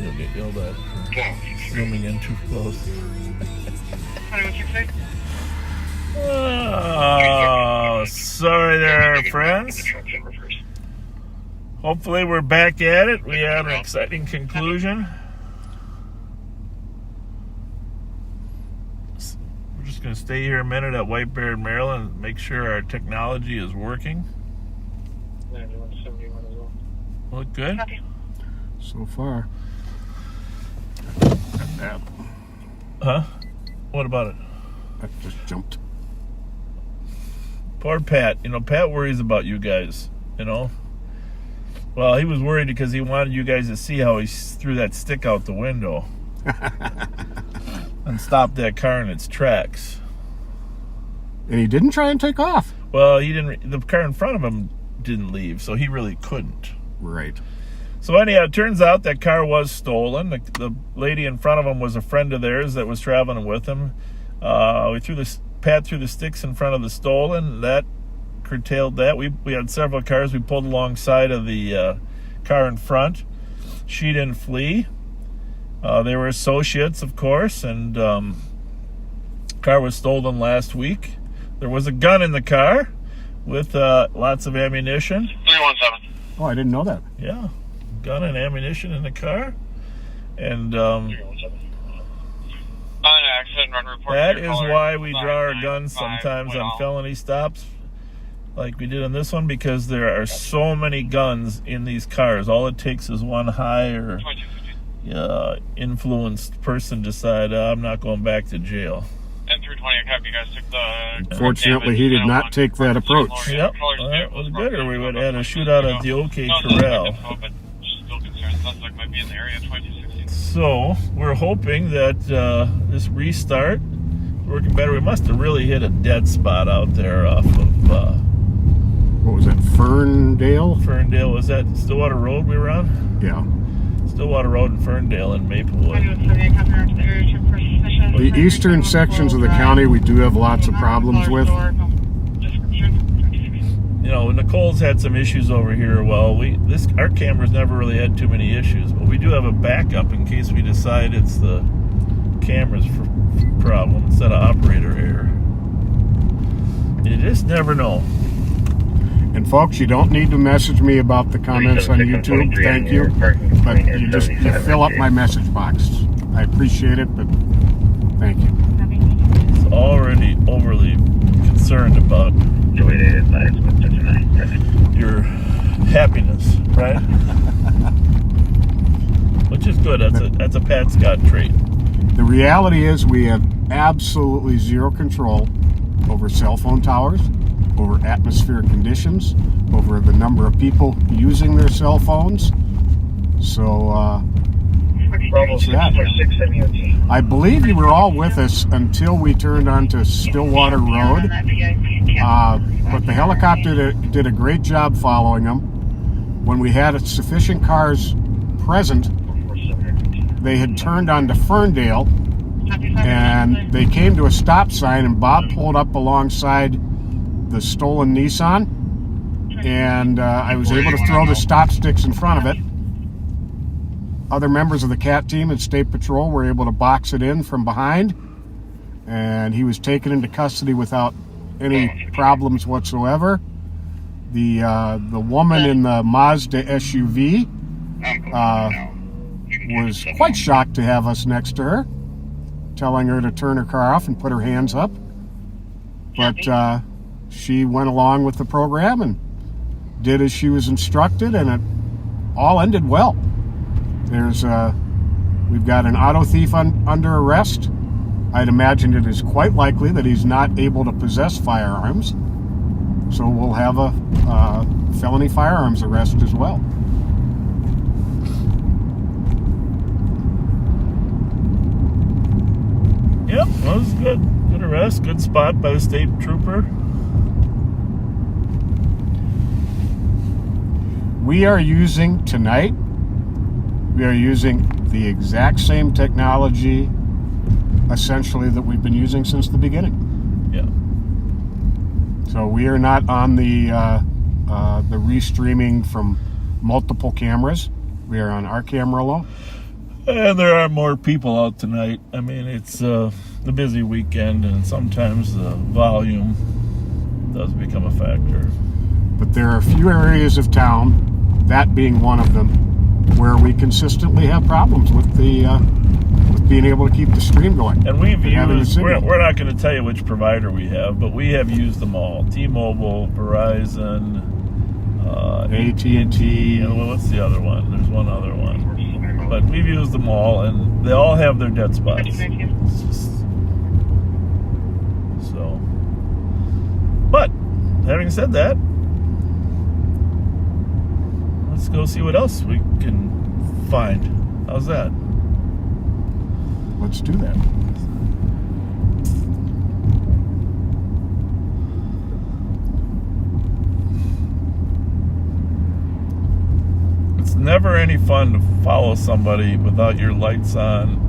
You'll get yelled at for zooming in too close. Oh, sorry there, friends. Hopefully we're back at it. We have an exciting conclusion. We're just going to stay here a minute at White Bear, Maryland, and make sure our technology is working. Look good? So far. Huh? What about it? I just jumped. Poor Pat. Pat worries about you guys, Well, he was worried because he wanted you guys to see how he threw that stick out the window and stopped that car in its tracks. And he didn't try and take off. Well, he didn't. The car in front of him didn't leave, so he really couldn't. Right. So anyhow, it turns out that car was stolen. The lady in front of him was a friend of theirs that was traveling with him. Pat threw the sticks in front of the stolen. That curtailed that. We had several cars. We pulled alongside of the car in front. She didn't flee. They were associates, of course, and car was stolen last week. There was a gun in the car with lots of ammunition. 317. Oh, I didn't know that. Yeah, gun and ammunition in the car. And 317. An accident run report. that is why we draw our guns sometimes on felony stops like we did on this one, because there are so many guns in these cars. All it takes is one high or influenced person decide, I'm not going back to jail. N320, I copy. You guys took the... Fortunately, he did not take that approach. Yep, well, that was good, or we would have had a shootout at the OK Corral. But still concerned. Suspect might be in the area 2216. So, we're hoping that this restart is working better. We must have really hit a dead spot out there off of... What was that, Ferndale? Ferndale. Was that Stillwater Road we were on? Yeah. Stillwater Road in Ferndale and Maplewood. The eastern sections of the county we do have lots of problems with. Nicole's had some issues over here. Well, our cameras never really had too many issues, but we do have a backup in case we decide it's the camera's problem instead of operator error. You just never know. And folks, you don't need to message me about the comments on YouTube. Thank you. But you fill up my message box. I appreciate it, but thank you. He's already overly concerned about your happiness, right? Which is good. That's a Pat Scott trait. The reality is we have absolutely zero control over cell phone towers, over atmospheric conditions, over the number of people using their cell phones. So, I believe you were all with us until we turned onto Stillwater Road. But the helicopter did a great job following them. When we had sufficient cars present, they had turned onto Ferndale, and they came to a stop sign, and Bob pulled up alongside the stolen Nissan, and I was able to throw the stop sticks in front of it. Other members of the CAT team and State Patrol were able to box it in from behind, and he was taken into custody without any problems whatsoever. The woman in the Mazda SUV was quite shocked to have us next to her, telling her to turn her car off and put her hands up. But she went along with the program and did as she was instructed, and it all ended well. We've got an auto thief under arrest. I'd imagine it is quite likely that he's not able to possess firearms, so we'll have a felony firearms arrest as well. Yep, that was good. Good arrest. Good spot by the state trooper. We are using the exact same technology, essentially, that we've been using since the beginning. Yeah. So we are not on the restreaming from multiple cameras. We are on our camera alone. And there are more people out tonight. I mean, it's a busy weekend, and sometimes the volume does become a factor. But there are a few areas of town, that being one of them, where we consistently have problems with with being able to keep the stream going. And we've having a used, signal. we're not going to tell you which provider we have, but we have used them all. T-Mobile, Verizon, AT&T. and what's the other one? There's one other one. But we've used them all, and they all have their dead spots. It's just, so. But, having said that, let's go see what else we can find. How's that? Let's do that. It's never any fun to follow somebody without your lights on.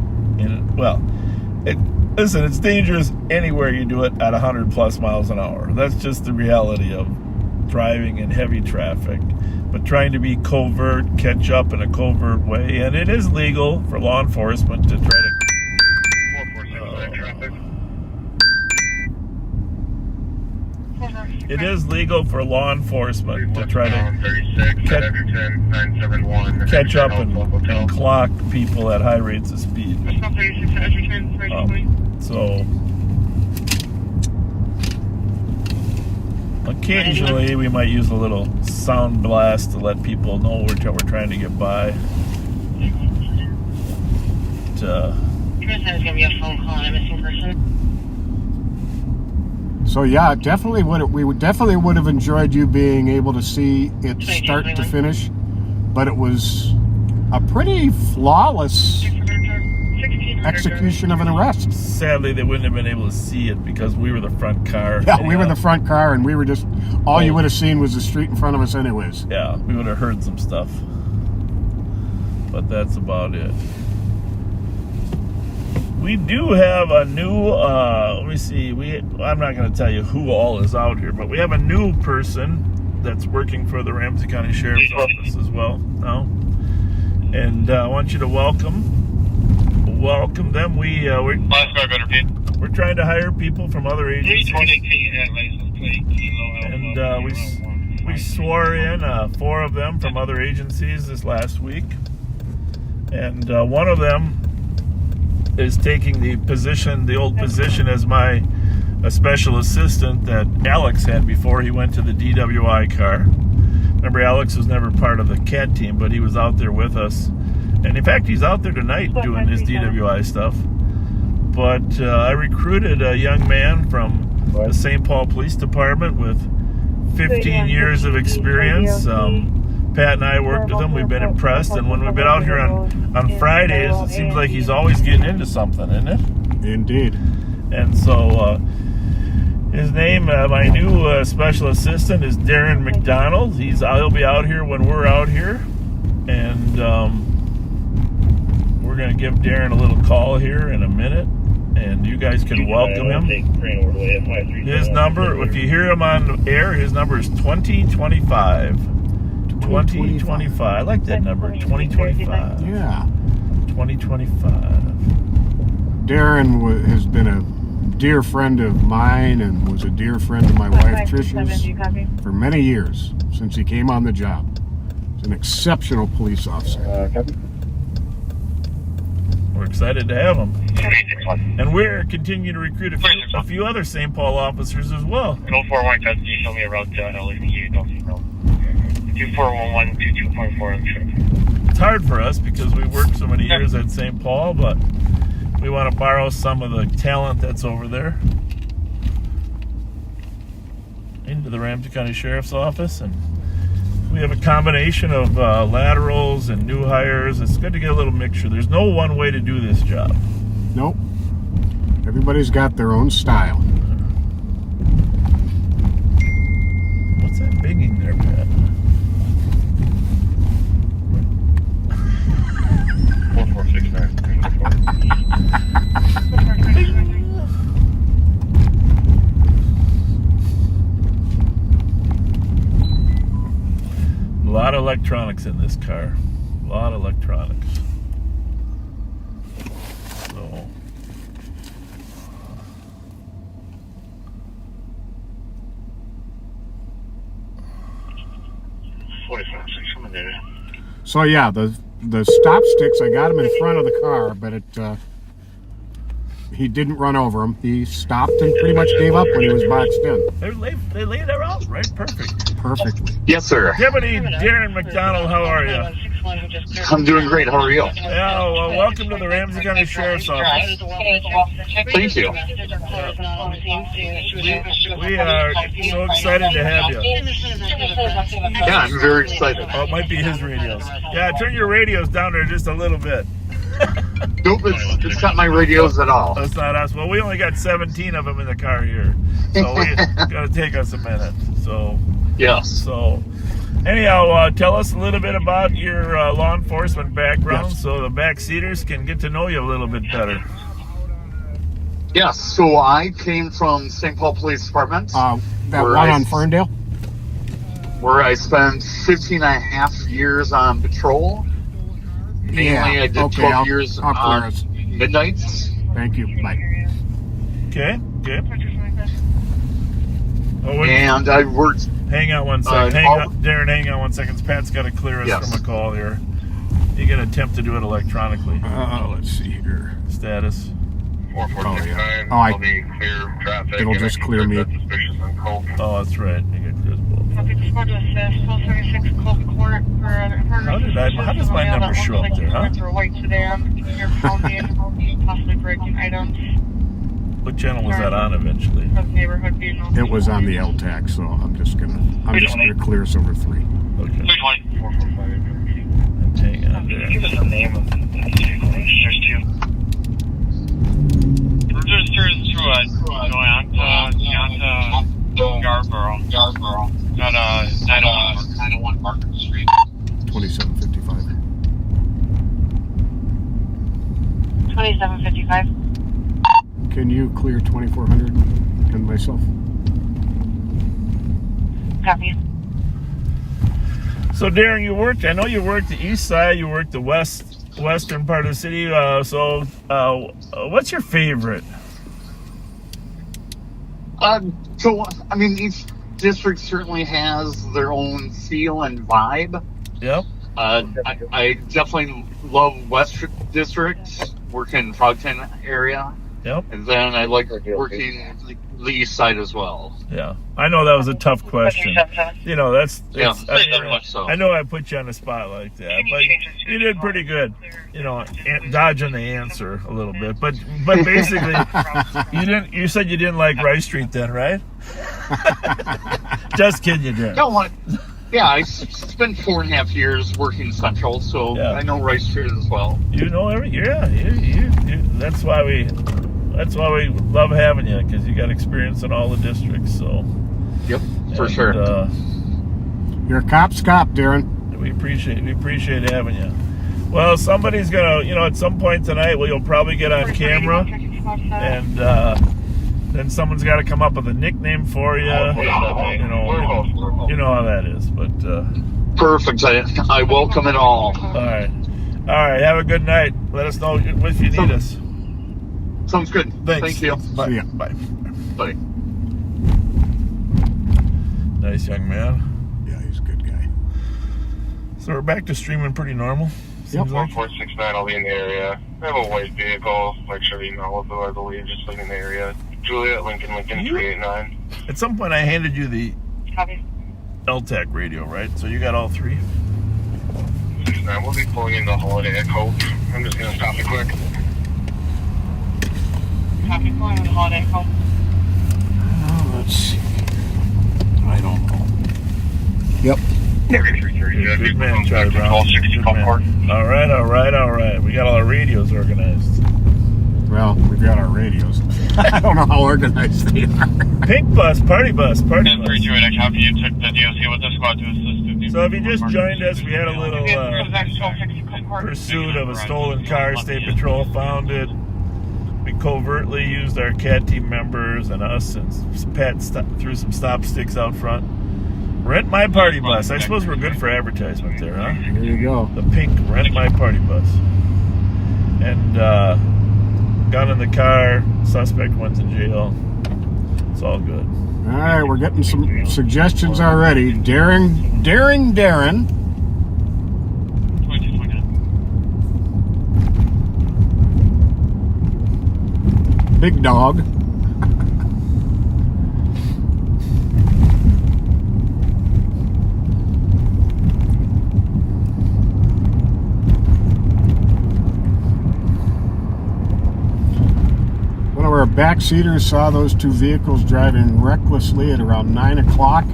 Listen, it's dangerous anywhere you do it at 100 plus miles an hour. That's just the reality of driving in heavy traffic. But trying to be covert, catch up in a covert way, and it is legal for law enforcement to try to. 446 traffic. It is legal for law enforcement to try to 36 catch- Edgerton 971. catch up Hotel. and clock people at high rates of speed. 36 Edgerton, So occasionally we might use a little sound blast to let people know we're trying to get by. Chris has given me a phone call on a missing person. So yeah, definitely would have enjoyed you being able to see it start to finish, but it was a pretty flawless execution of an arrest. Sadly, they wouldn't have been able to see it because we were the front car. Yeah, we were the front car, and we were just all you would have seen was the street in front of us, anyways. Yeah, we would have heard some stuff, but that's about it. We do have a new, let me see, I'm not going to tell you who all is out here, but we have a new person that's working for the Ramsey County Sheriff's Office as well now. And I want you to welcome them. Last car better be. We're trying to hire people from other agencies. 320 license plate, Kilo And we swore in 4 of them from other agencies this last week. And one of them is taking the old position as a special assistant that Alex had before he went to the DWI car. Remember, Alex was never part of the CAT team, but he was out there with us. And in fact, he's out there tonight doing his DWI stuff. But I recruited a young man from the St. Paul Police Department with 15 years of experience. Pat and I worked with him. We've been impressed. And when we've been out here on Fridays, it seems like he's always getting into something, isn't it? Indeed. And so his name, my new special assistant, is Darren McDonald. He'll be out here when we're out here. And we're going to give Darren a little call here in a minute. And you guys can welcome him. His number, if you hear him on air, his number is 2025. 2025. I like that number, 2025. Yeah. 2025. Darren has been a dear friend of mine and was a dear friend of my wife Trish's for many years since he came on the job. He's an exceptional police officer. We're excited to have him. And we're continuing to recruit a few other St. Paul officers as well. 041, can you show me a route to LAPD? 2411-22.4, I'm sure. It's hard for us because we worked so many years at St. Paul, but we want to borrow some of the talent that's over there into the Ramsey County Sheriff's Office. And we have a combination of laterals and new hires. It's good to get a little mixture. There's no one way to do this job. Nope. Everybody's got their own style. What's that binging there, Pat? 4469. A lot of electronics in this car. A lot of electronics. So. 45, 6, I'm in there. So yeah, the stop sticks, I got them in front of the car, but he didn't run over him. He stopped and pretty much gave up when he was boxed in. They laid her out right perfect. Perfectly. Yes, sir. Deputy Darren McDonald, how are you? I'm doing great. How are you? Yeah, well, welcome to the Ramsey County Sheriff's Office. Thank you. We are so excited to have you. Yeah, I'm very excited. Oh, it might be his radios. Yeah, turn your radios down there just a little bit. Nope, it's not my radios at all. That's not us. Well, we only got 17 of them in the car here, so it's gonna take us a minute. Yes. So anyhow, tell us a little bit about your law enforcement background, Yes. so the backseaters can get to know you a little bit better. Yes, so I came from St. Paul Police Department, That Where one I- on Ferndale? where I spent 15 and a half years on patrol. Mainly, I did 12 years I'll clear on us. midnights. Thank you. Bye. Okay. Oh, And I worked, hang on one second. Darren, hang on 1 second. Pat's got to clear us Yes. from a call here. You can attempt to do it electronically. Let's see here. Status. 4469. Oh, I- I'll be clear traffic. It'll and I just can clear me. that suspicious on Coke. Oh, that's right. You get Chris Bull. How does my number show up there, huh? A white sedan, you're found possibly breaking items. What channel was that on eventually? Of neighborhood vehicles. It was on the LTAC, so I'm just gonna clear us over 3. Okay. 445. Hang on there. Give us the name of the vehicle. There's two. Registers to Yarborough. Not 901 Market Street. 2755. 2755. Can you clear 2400 and myself? Copy. So Darren, I know you worked the east side, you worked the western part of the city. What's your favorite? So, I mean, each district certainly has their own feel and vibe. Yep. I definitely love West District, working Frogtown area. Yep. And then I like working the east side as well. Yeah. I know that was a tough question. You know, Very much so. I know I put you on the spot like that, but you did pretty good. You know, dodging the answer a little bit, but basically, you said you didn't like Rice Street then, right? Just kidding, you did. Yeah, I spent 4.5 years working Central, so Yeah. I know Rice Street as well. You know that's why we love having you, because you got experience in all the districts. So Yep, for sure. You're a cop's cop, Darren. We appreciate having you. Well, somebody's gonna, at some point tonight, you'll probably get on camera, and then someone's got to come up with a nickname for you. You know how that is. But Perfect. I welcome it all. all right. Have a good night. Let us know if you need us. Sounds good. Thanks. Thank you. Bye. See ya. Bye. Bye. Nice young man. Yeah, he's a good guy. So we're back to streaming pretty normal. Yep. Seems like. 1469, I'll be in the area. I have a white vehicle, like Chevy Malibu, I believe, just like in the area. Juliet, Lincoln, 389. At some point, I handed you the Copy. LTAC radio, right? So you got all three. 69, we'll be pulling into Holiday at Coke. I'm just going to stop it quick. Copy. Going with Holiday Home. Let's see. I don't know. Yep. Good man, Charlie Brown. 1260 Good Concord. man. All right. We got all our radios organized. Well, we've got our radios. I don't know how organized they are. Pink bus, party bus. 328, I copy. You took the DOC with the squad to assist. So if you just joined us, we had a little pursuit of a stolen car. State Patrol found it. We covertly used our CAT team members and us, and Pat threw some stop sticks out front. Rent My Party Bus. I suppose we're good for advertisement there, huh? There you go. The pink Rent My Party Bus. And gun in the car. Suspect went to jail. It's all good. All right, we're getting some suggestions already. Darren. Big Dog. One of our backseaters saw those two vehicles driving recklessly at around 9 o'clock,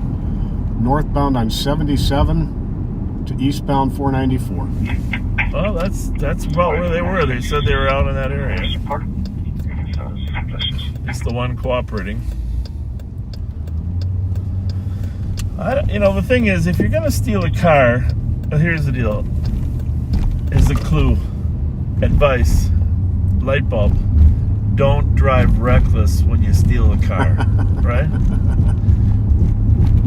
northbound on 77 to eastbound 494. Well, that's about where they were. They said they were out in that area. It's the one cooperating. The thing is, if you're going to steal a car, here's the deal. Is the clue. Advice. Light bulb. Don't drive reckless when you steal a car. Right?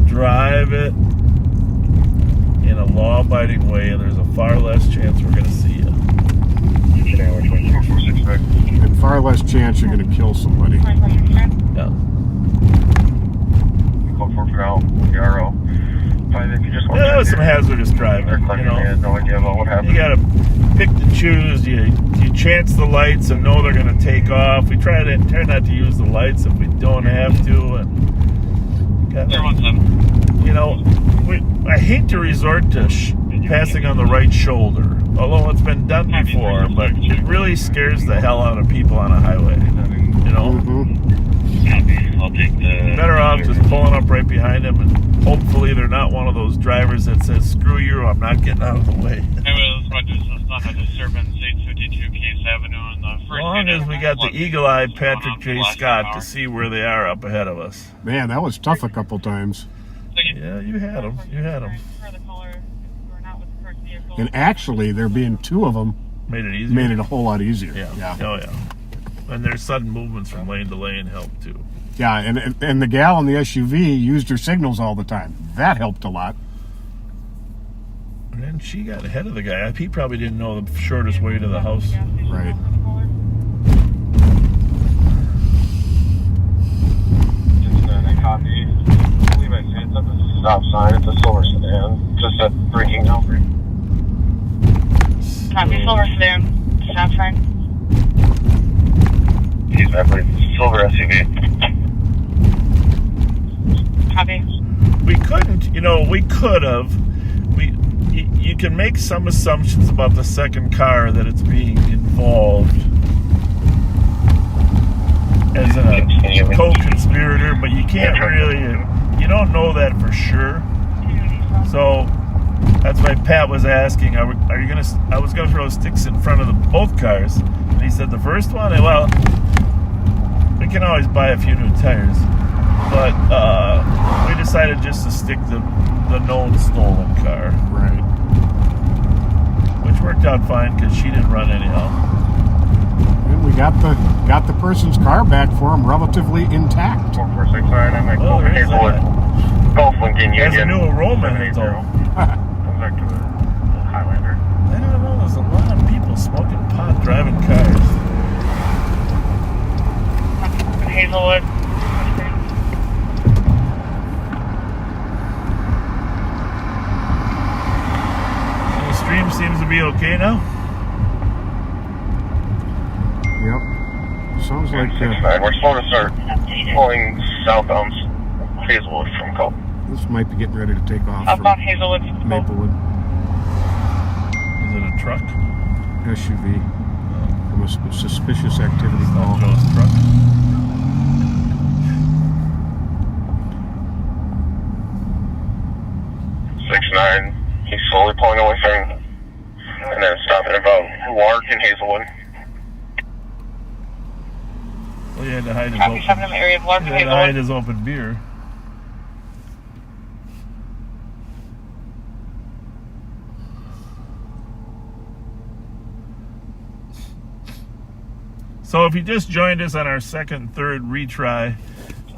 Drive it in a law-abiding way, and there's a far less chance we're going to see you. And far less chance you're going to kill somebody. Yeah. Yeah, that was some hazardous driving. No idea about what You happened. gotta pick and choose. You chance the lights and know they're gonna take off. We try not to use the lights if we don't have to. And I hate to resort to passing on the right shoulder, although it's been done before. But it really scares the hell out of people on a highway. I'll take the. Better off just pulling up right behind them, and hopefully they're not one of those drivers that says, "Screw you, I'm not getting out of the way." As long as we got the eagle-eyed Patrick J. Scott to see where they are up ahead of us. Man, that was tough a couple times. Yeah, you had them. And actually, there being two of them Made it easier. made it a whole lot easier. Yeah. Oh yeah. And their sudden movements from lane to lane helped too. Yeah, and the gal in the SUV used her signals all the time. That helped a lot. And then she got ahead of the guy. He probably didn't know the shortest way to the house. Right. Copy. I believe I see it's at the stop sign. It's a silver sedan. Just at braking now. Copy, silver sedan. Stop sign. He's at silver SUV. Copy. We couldn't, we could have. You can make some assumptions about the second car that it's being involved as a co-conspirator, but you can't really, you don't know that for sure. So that's why Pat was asking, I was going to throw sticks in front of both cars. And he said the first one, well, we can always buy a few new tires. But we decided just to stick the known stolen car. Right. Which worked out fine because she didn't run anyhow. And we got the person's car back for him relatively intact. 446, I'm at Well, there is Hazelwood. that. Golf Lincoln Union. As a new enrollment, it's all. Goes back to the Highlander. I don't know, there's a lot of people smoking pot driving cars. Hazelwood. The stream seems to be okay now. Yep. Sounds like 69. We're supposed to start pulling southbound Hazelwood from Culp. this might be getting ready to take off Up from on Hazelwood. Maplewood. Is it a truck? SUV from a suspicious activity It's call. not Joe's truck. 69. He's slowly pulling away from him. And then stopping about Lark and Hazelwood. Well, he had to hide his Copy 7 in open, the area of Lark he and had to hide Hazelwood. his open beer. So if you just joined us on our second, third retry,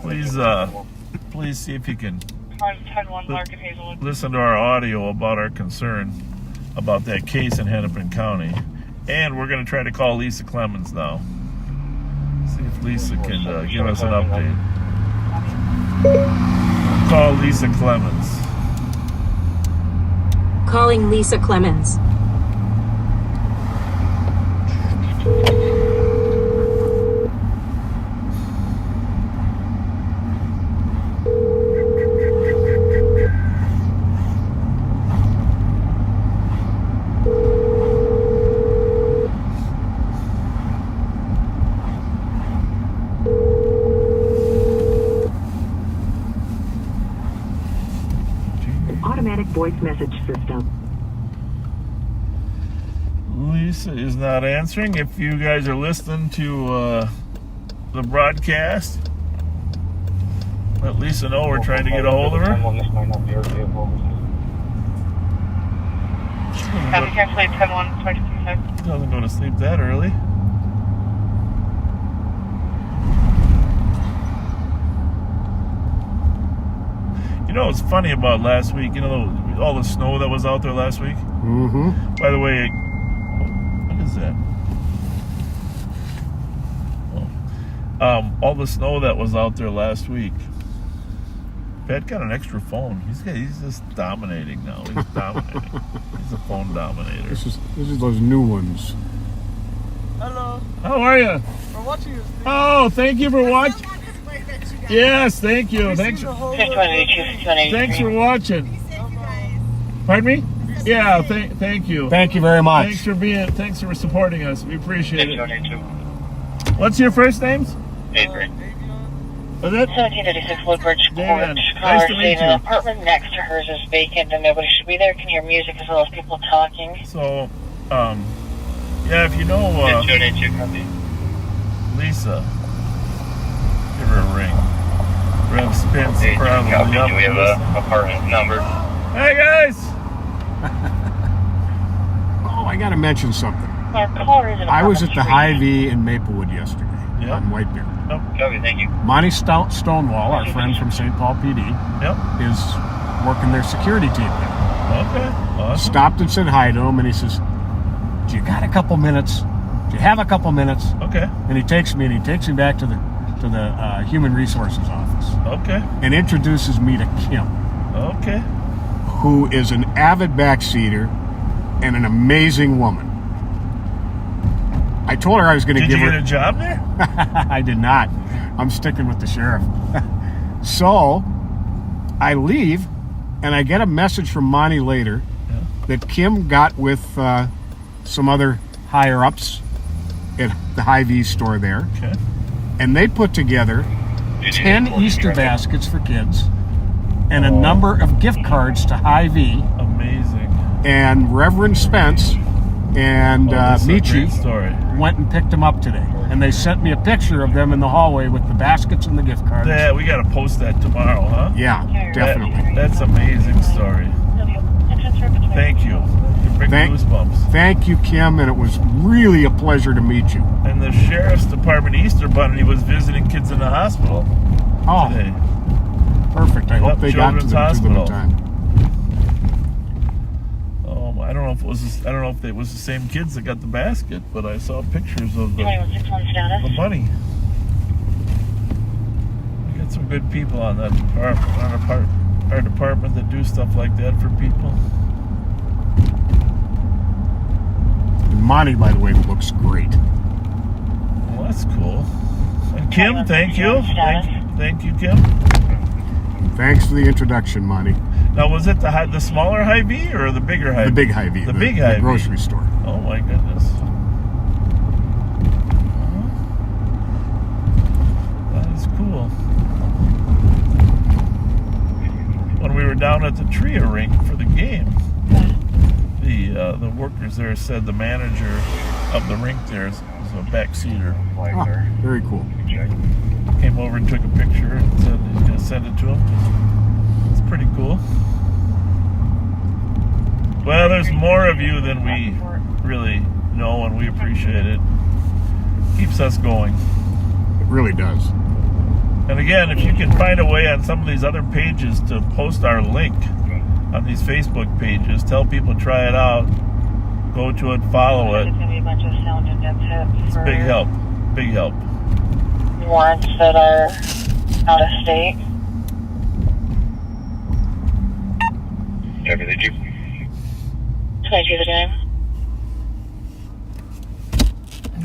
please see if you can listen to our audio about our concern about that case in Hennepin County. And we're going to try to call Lisa Clemens now. See if Lisa can give us an update. Call Lisa Clemens. Calling Lisa Clemens. Automatic voice message system. Lisa is not answering. If you guys are listening to the broadcast, let Lisa know we're trying to get a hold of her. Doesn't go to sleep that early. You know what's funny about last week? You know all the snow that was out there last week? Mm-hmm. By the way, what is that? All the snow that was out there last week. Pat got an extra phone. He's just dominating now. He's dominating. He's a phone dominator. This is those new ones. Hello. How are you? We're watching you. Oh, thank you for watching. Yes, thank you. Thanks for watching. Pardon me? Yeah, thank you. Thank you very much. Thanks for supporting us. We appreciate it. What's your first names? Adrian. Was it? 1736 Woodbridge Court. Nice to meet you. The apartment next to hers is vacant and nobody should be there. Can hear music as well as people talking. So, yeah, if you know Lisa, give her a ring. Rev Spence probably up. Do we have an apartment number? Hey guys! Oh, I got to mention something. Our caller is in I was at apartment the Hy-Vee in Maplewood yesterday Yep. on White Bear. Okay, thank you. Monty Stonewall, our friend from St. Paul PD, Yep. is working their security team there. Okay. Awesome. Stopped and said hi to him, and he says, "Do you got a couple minutes? Do you have a couple minutes?" Okay. And he takes me back to the Human Resources office Okay. and introduces me to Kim, Okay. who is an avid backseater and an amazing woman. I told her I was going to Did give you her. get a job there? I did not. I'm sticking with the sheriff. So I leave, and I get a message from Monty later that Kim got with some other higher ups at the Hy-Vee store there, Okay. and they put together 10 Easter baskets for kids and a number of gift cards to Hy-Vee. Amazing. And Reverend Spence and This is a Michi great story. went and picked them up today. And they sent me a picture of them in the hallway with the baskets and the gift cards. Yeah, we got to post that tomorrow, huh? Yeah, definitely. That's amazing story. Thank you. You bring goosebumps. Thank you, Kim, and it was really a pleasure to meet you. And the sheriff's department Easter Bunny was visiting kids in the hospital today. Perfect. I hope they got to them in time. I don't know if it was the same kids that got the basket, but I saw pictures of the bunny. We got some good people on that department, our department that do stuff like that for people. And Monty, by the way, looks great. Well, that's cool. And Kim, thank you. Thank you, Kim. Thanks for the introduction, Monty. Now, was it the smaller Hy-Vee or the bigger Hy-Vee? The big Hy-Vee. The big Hy-Vee. The grocery store. Oh, my goodness. That is cool. When we were down at the Tria rink for the game, the workers there said the manager of the rink there is a backseater. Oh, very cool. Came over and took a picture and said he's going to send it to him. It's pretty cool. Well, there's more of you than we really know, and we appreciate it. Keeps us going. It really does. And again, if you can find a way on some of these other pages to post our link on these Facebook pages, tell people to try it out, go to it, follow it. It's going to be a bunch of sound and depth hits It's for big help. Big help. warrants that are out of state. Whatever they do. 22 the time.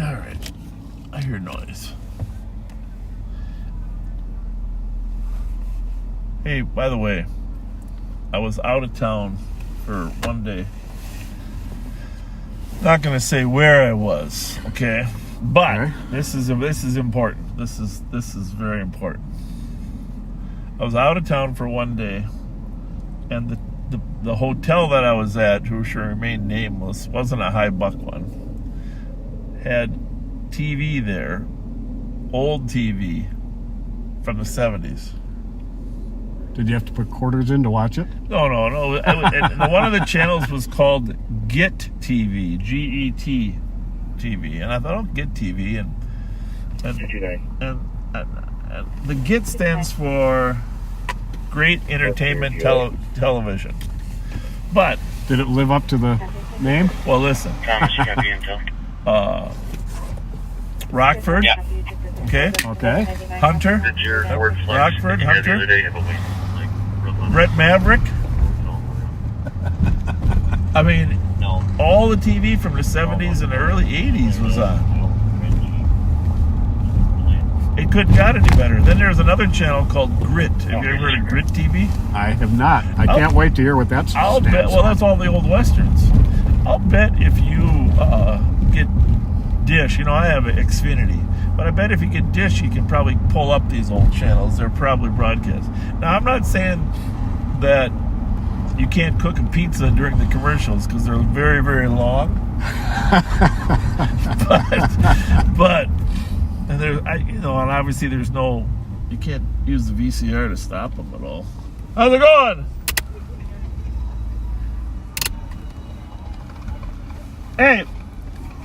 All right. I hear noise. Hey, by the way, I was out of town for one day. Not going to say where I was, okay? But Okay. this is important. This is very important. I was out of town for one day, and the hotel that I was at, who should remain nameless, wasn't a high buck one. Had TV there, old TV from the 70s. Did you have to put quarters in to watch it? No. And one of the channels was called Get TV, G-E-T TV, and I thought, oh, Get TV, and the Get stands for Great Entertainment Television. But Did it live up to the name? well, listen, Thomas, you got the intel? Rockford, Yeah. okay, Okay. Hunter, Did your Ford Flex Rockford, here the Hunter? other day have a wing, like, real close? Brett Maverick. I mean, No. all the TV from the 70s and the early 80s was on. It couldn't got any better. Then there's another channel called Grit. Have you ever heard of Grit TV? I have not. I can't wait to hear what that's. I'll bet. Well, that's all the old westerns. I'll bet if you get Dish, I have Xfinity, but I bet if you get Dish, you can probably pull up these old channels. They're probably broadcast. Now, I'm not saying that you can't cook a pizza during the commercials because they're very, very long. but and there's, and obviously there's no, you can't use the VCR to stop them at all. How's it going? Hey,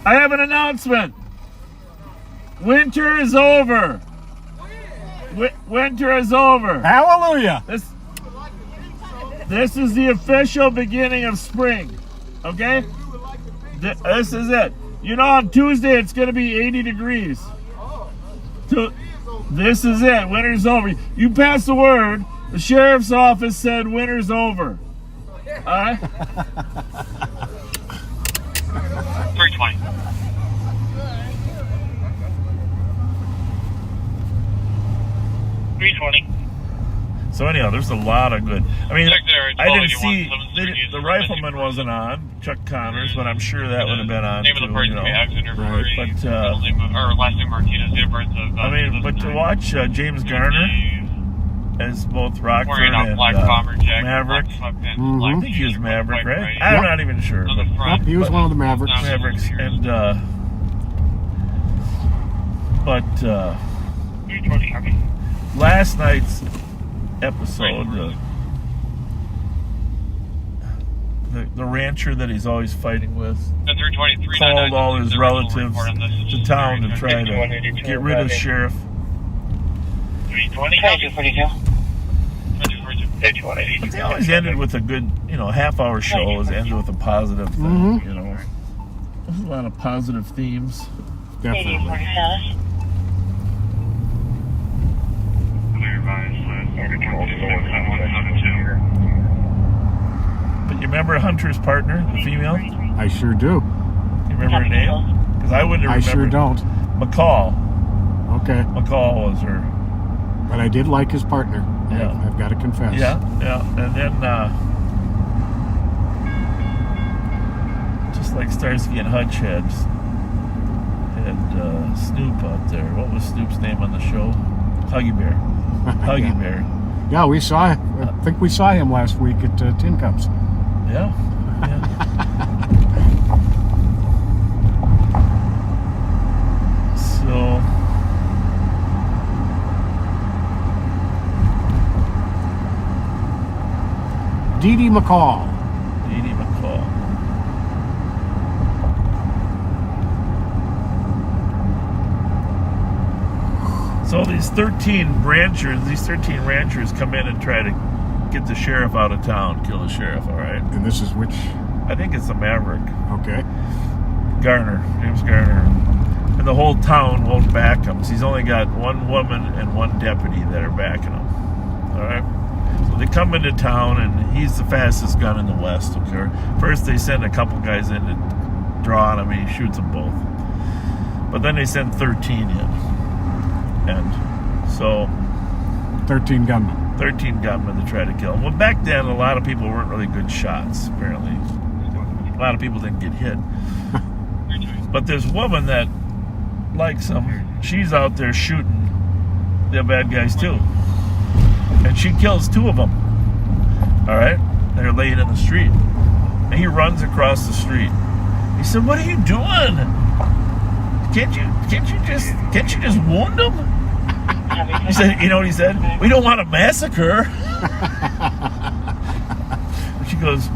I have an announcement. Winter is over. Winter is over. Hallelujah. This is the official beginning of spring. Okay? This is it. On Tuesday it's going to be 80 degrees. This is it. Winter's over. You pass the word. The sheriff's office said winter's over. All right? 320. So anyhow, there's a lot of good. I mean, Check there, I didn't 1281, see 738, the rifleman wasn't on, Chuck Connors, but I'm sure that would have been on Name too. of the person we Alexander Right. Furry, But, middle name of, or last name Martinez, date of birth of. I mean, but to watch James Garner as both Rockford Wearing a and black bomber jacket, Maverick. black sweatpants, Mhm. black I think he was t-shirt, Maverick, white right? beret. I'm not even sure. On the But front. Yep, he was one of the Mavericks. Mavericks and last night's episode, the rancher that he's always fighting with The 323 called all his relatives to town to try to get rid of the sheriff. 320. 2242. But they always ended with a good, half-hour show. Always ended with a positive thing, There's a lot of positive themes. Definitely. 8047. But you remember Hunter's partner, the female? You I sure do. remember her name? Because I wouldn't I remember. sure don't. McCall. Okay. McCall was her. But I did like his partner. Yeah. I've got to confess. Yeah. And then, just like Starsky and Hutch had Snoop out there. What was Snoop's name on the show? Huggy Bear. Huggy Yeah. Bear. Yeah, I think we saw him last week at Tin Cups. Yeah. So, Dee Dee McCall. Edie McCall. So these 13 ranchers come in and try to get the sheriff out of town, kill the sheriff, all right? And this is which? I think it's the Maverick. Okay. James Garner. And the whole town won't back him. So he's only got one woman and one deputy that are backing him. All right? So they come into town, and he's the fastest gun in the West, okay? First, they send a couple guys in to draw on him, and he shoots them both. But then they send 13 in. And so 13 gunmen. 13 gunmen to try to kill him. Well, back then, a lot of people weren't really good shots, apparently. A lot of people didn't get hit. But this woman that likes him, she's out there shooting the bad guys too. And she kills 2 of them. All right? They're laying in the street. And he runs across the street. He said, "What are you doing? Can't you just wound them?" He said, you know what he said? "We don't want a massacre." And she goes,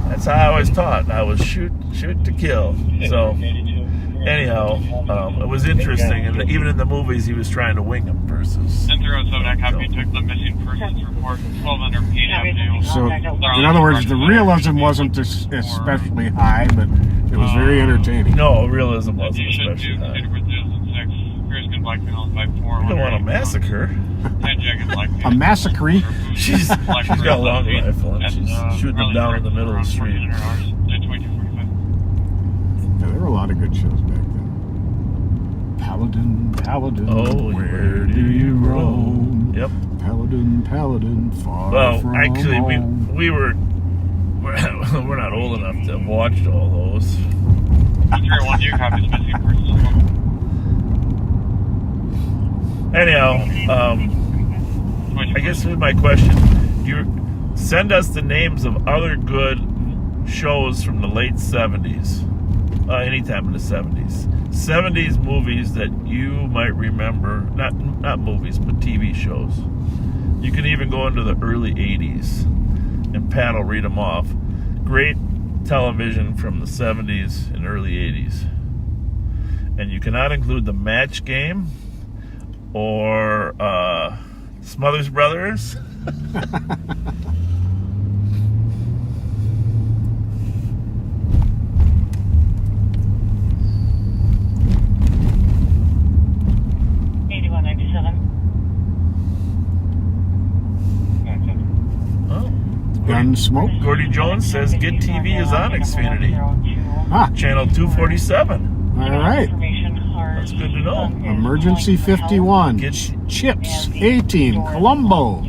"That's how I was taught. I was shoot to kill." So anyhow, it was interesting. And even in the movies, he was trying to wing them versus. 1007, I copy. Took the missing persons report 1200 Payne Avenue. So, in other words, the realism wasn't especially high, but it was very entertaining. No, realism wasn't especially high. You don't want a massacre. A massacre? She's got a long rifle and she's shooting them down in the middle of the street. Yeah, there were a lot of good shows back then. Paladin, Oh, where do you roam? Yep. Paladin, far Well, from actually, home. we're not old enough to have watched all those. 301, you copy the missing persons. Anyhow, I guess here's my question. You send us the names of other good shows from the late 70s. Anytime in the 70s. 70s movies that you might remember. Not movies, but TV shows. You can even go into the early 80s. And Pat will read them off. Great television from the 70s and early 80s. And you cannot include The Match Game or Smothers Brothers. Gunsmoke. Gordy Jones says Get TV is on Xfinity. Channel 247. All right. That's good to know. Emergency 51. Chips 18. Columbo.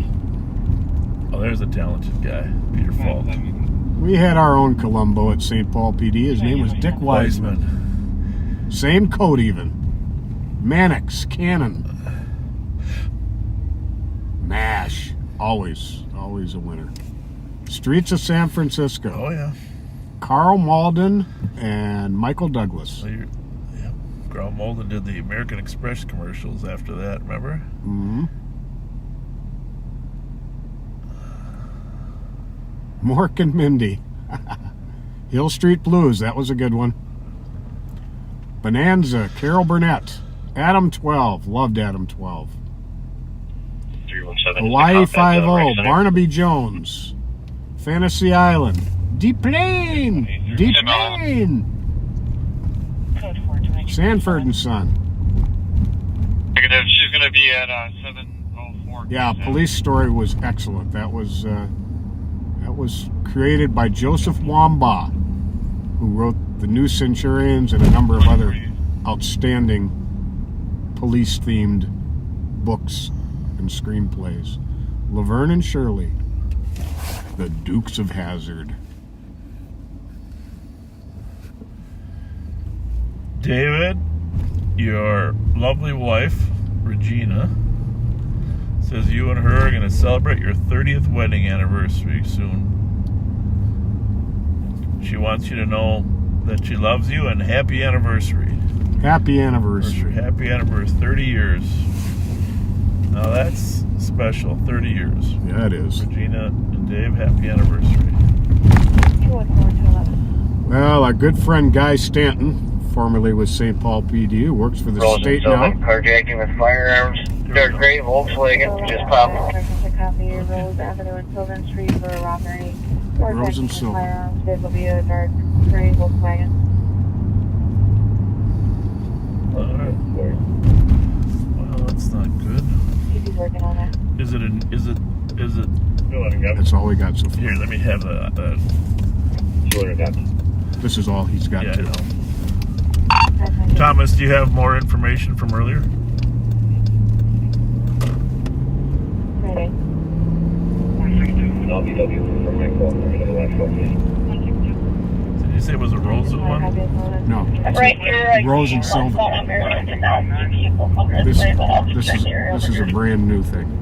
Oh, there's a talented guy. Peter Falk. We had our own Columbo at St. Paul PD. His name was Dick Wiseman. Same coat even. Mannix, Cannon. MASH. Always a winner. Streets of San Francisco. Oh, yeah. Carl Malden and Michael Douglas. Yeah. Carl Malden did the American Express commercials after that, remember? Mm-hmm. Mork and Mindy. Hill Street Blues, that was a good one. Bonanza, Carol Burnett. Adam 12, loved Adam 12. Hawaii 5-0, Barnaby Jones. Fantasy Island. Deep Plain. Sanford and Son. Negative. She's going to be at 704. Yeah, Police Story was excellent. That was created by Joseph Wambaugh, who wrote The New Centurions and a number of other outstanding police-themed books and screenplays. Laverne and Shirley. The Dukes of Hazzard. David, your lovely wife, Regina, says you and her are going to celebrate your 30th wedding anniversary soon. She wants you to know that she loves you and happy anniversary. Happy anniversary. Happy anniversary. 30 years. Now that's special. 30 years. Yeah, it is. Regina and Dave, happy anniversary. Well, our good friend Guy Stanton, formerly with St. Paul PD, who works for the state now. Carjacking with firearms. Dark gray Volkswagen, just popped. Copy Rose Avenue and Sylvan Street for a robbery. Rose and Sylvan. This will be a dark gray Volkswagen. Alright. Well, that's not good. He's working on it. Is it? That's all we got so far. Here, let me have that. This is all he's got Yeah, I too. know. Thomas, do you have more information from earlier? Ready. Did you say it was a Rosa one? No. Right here. Rose and Sylvan. This is a brand new thing.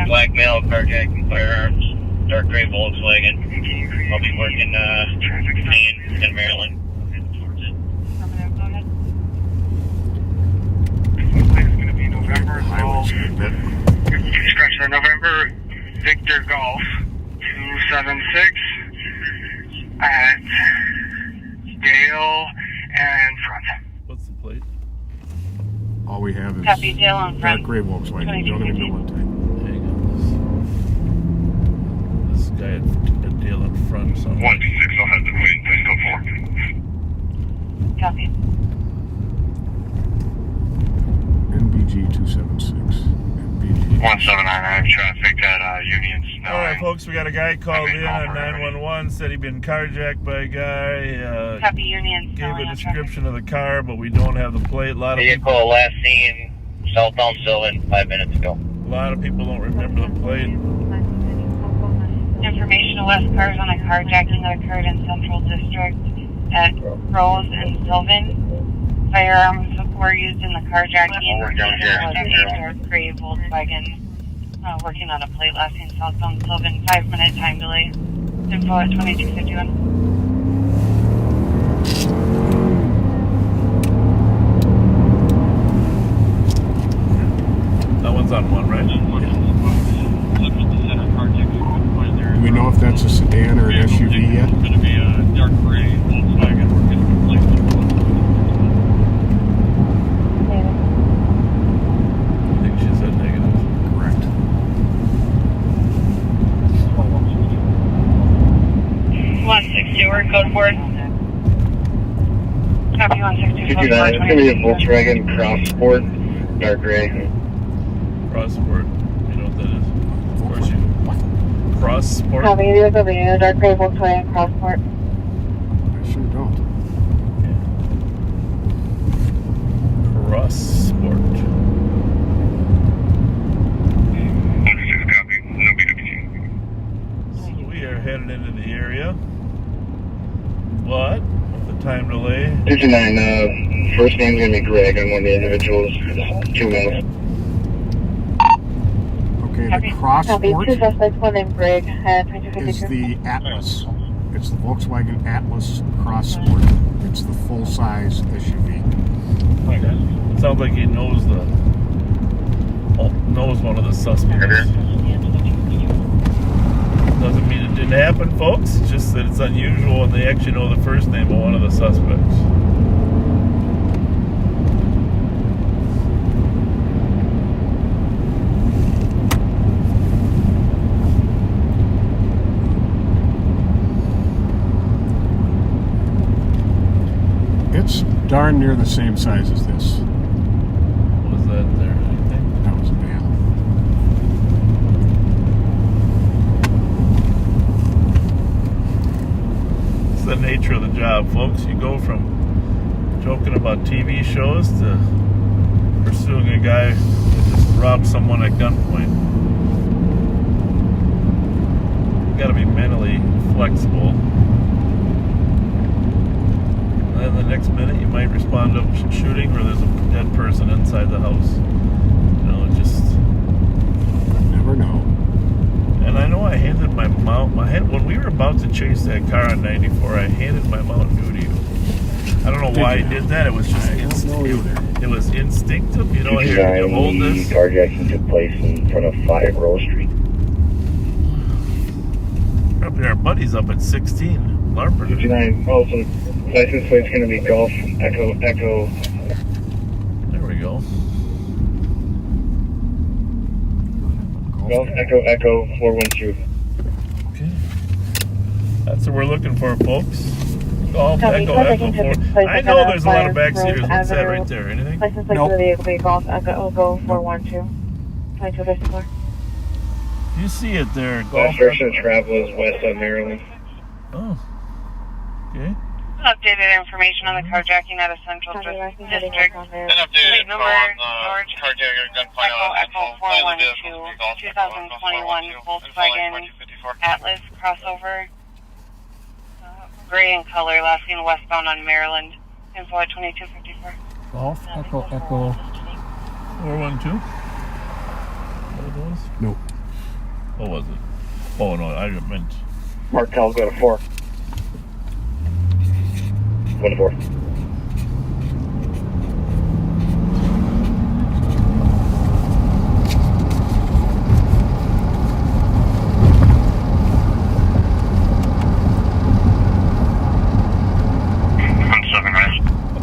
Black male, carjacking, firearms, dark gray Volkswagen. I'll be working in Maryland. Highway's a bit. Scratch for November, Victor Golf, 276 at Dale and front. What's the plate? All we have is Copy, Dale on dark front. gray Volkswagen. We don't even know what type. Hang on. This guy had a deal in front somewhere. 126, I'll have the waiting place go for. Copy. NBG 276. NBG. 179, I have traffic at Union Snow. All right, folks, we got a guy called in on 911, said he'd been carjacked by a guy, Copy Union. gave a description of the car, but we don't have the plate. A lot of people last seen southbound Sylvan 5 minutes ago. don't remember the plate. Information of West cars on a carjacking that occurred in Central District at Rose and Sylvan. Firearms were used in the carjacking. Dark gray Volkswagen. Working on a plate last seen southbound Sylvan. 5-minute time delay. Info at 2251. That one's on one, right? Do we know if that's a sedan or an SUV yet? It's going to be a dark gray Volkswagen working on a plate. I think she said negative. Correct. 162, we're code board. Copy 162. It's going to be a Volkswagen Cross Sport, dark gray. Cross Sport. You know what that is? Of course you do. Cross Sport? Copy, the dark gray Volkswagen Cross Sport. I sure don't. Cross Sport. 126, copy. No BWT. So we are headed into the area. What? With the time delay? 59, first name's going to be Greg. I'm one of the individuals. 2 minutes. Okay, the Cross Copy, Sport 2 suspects, 1 named Greg. is 2252. the Atlas. It's the Volkswagen Atlas Cross Sport. It's the full-size SUV. Sounds like he knows knows one of the suspects. Doesn't mean it didn't happen, folks. It's just that it's unusual and they actually know the first name of one of the suspects. It's darn near the same size as this. What is that there? Anything? That was a van. It's the nature of the job, folks. You go from joking about TV shows to pursuing a guy that just robbed someone at gunpoint. You gotta be mentally flexible. And then the next minute you might respond to a shooting where there's a dead person inside the house. You know, just... Never know. And I know I handed my mount, when we were about to chase that car on 94, I handed my Mountain Dew to you. I don't know why I did that. It was just it was instinctive. You know, here, you hold this. Carjacking took place in front of 5 Rose Street. Up there, our buddy's up at 16. Larper. 59, oh, so license plate's going to be Golf Echo. There we go. Golf Echo 412. Okay. That's what we're looking for, folks. Golf Copy. Echo Traffic Echo 4. into place I of know the there's a lot of Rose backseaters. What's that Avenue. right there? Anything? License plate Nope. for the vehicle be Golf Echo 412. 2254. You see it there. Last Golf direction Echo. of travel is west of Maryland. Oh. Okay. Updated information on the carjacking at a central district. An updated Number George carjacker gunfight Echo 412, 2021 Volkswagen Atlas crossover. Gray in color, last seen westbound on Maryland. Info at 2254. Golf Echo Echo. 412? What it was? No. What was it? Oh, no, I meant. Markel, go to 4. 1 to 4.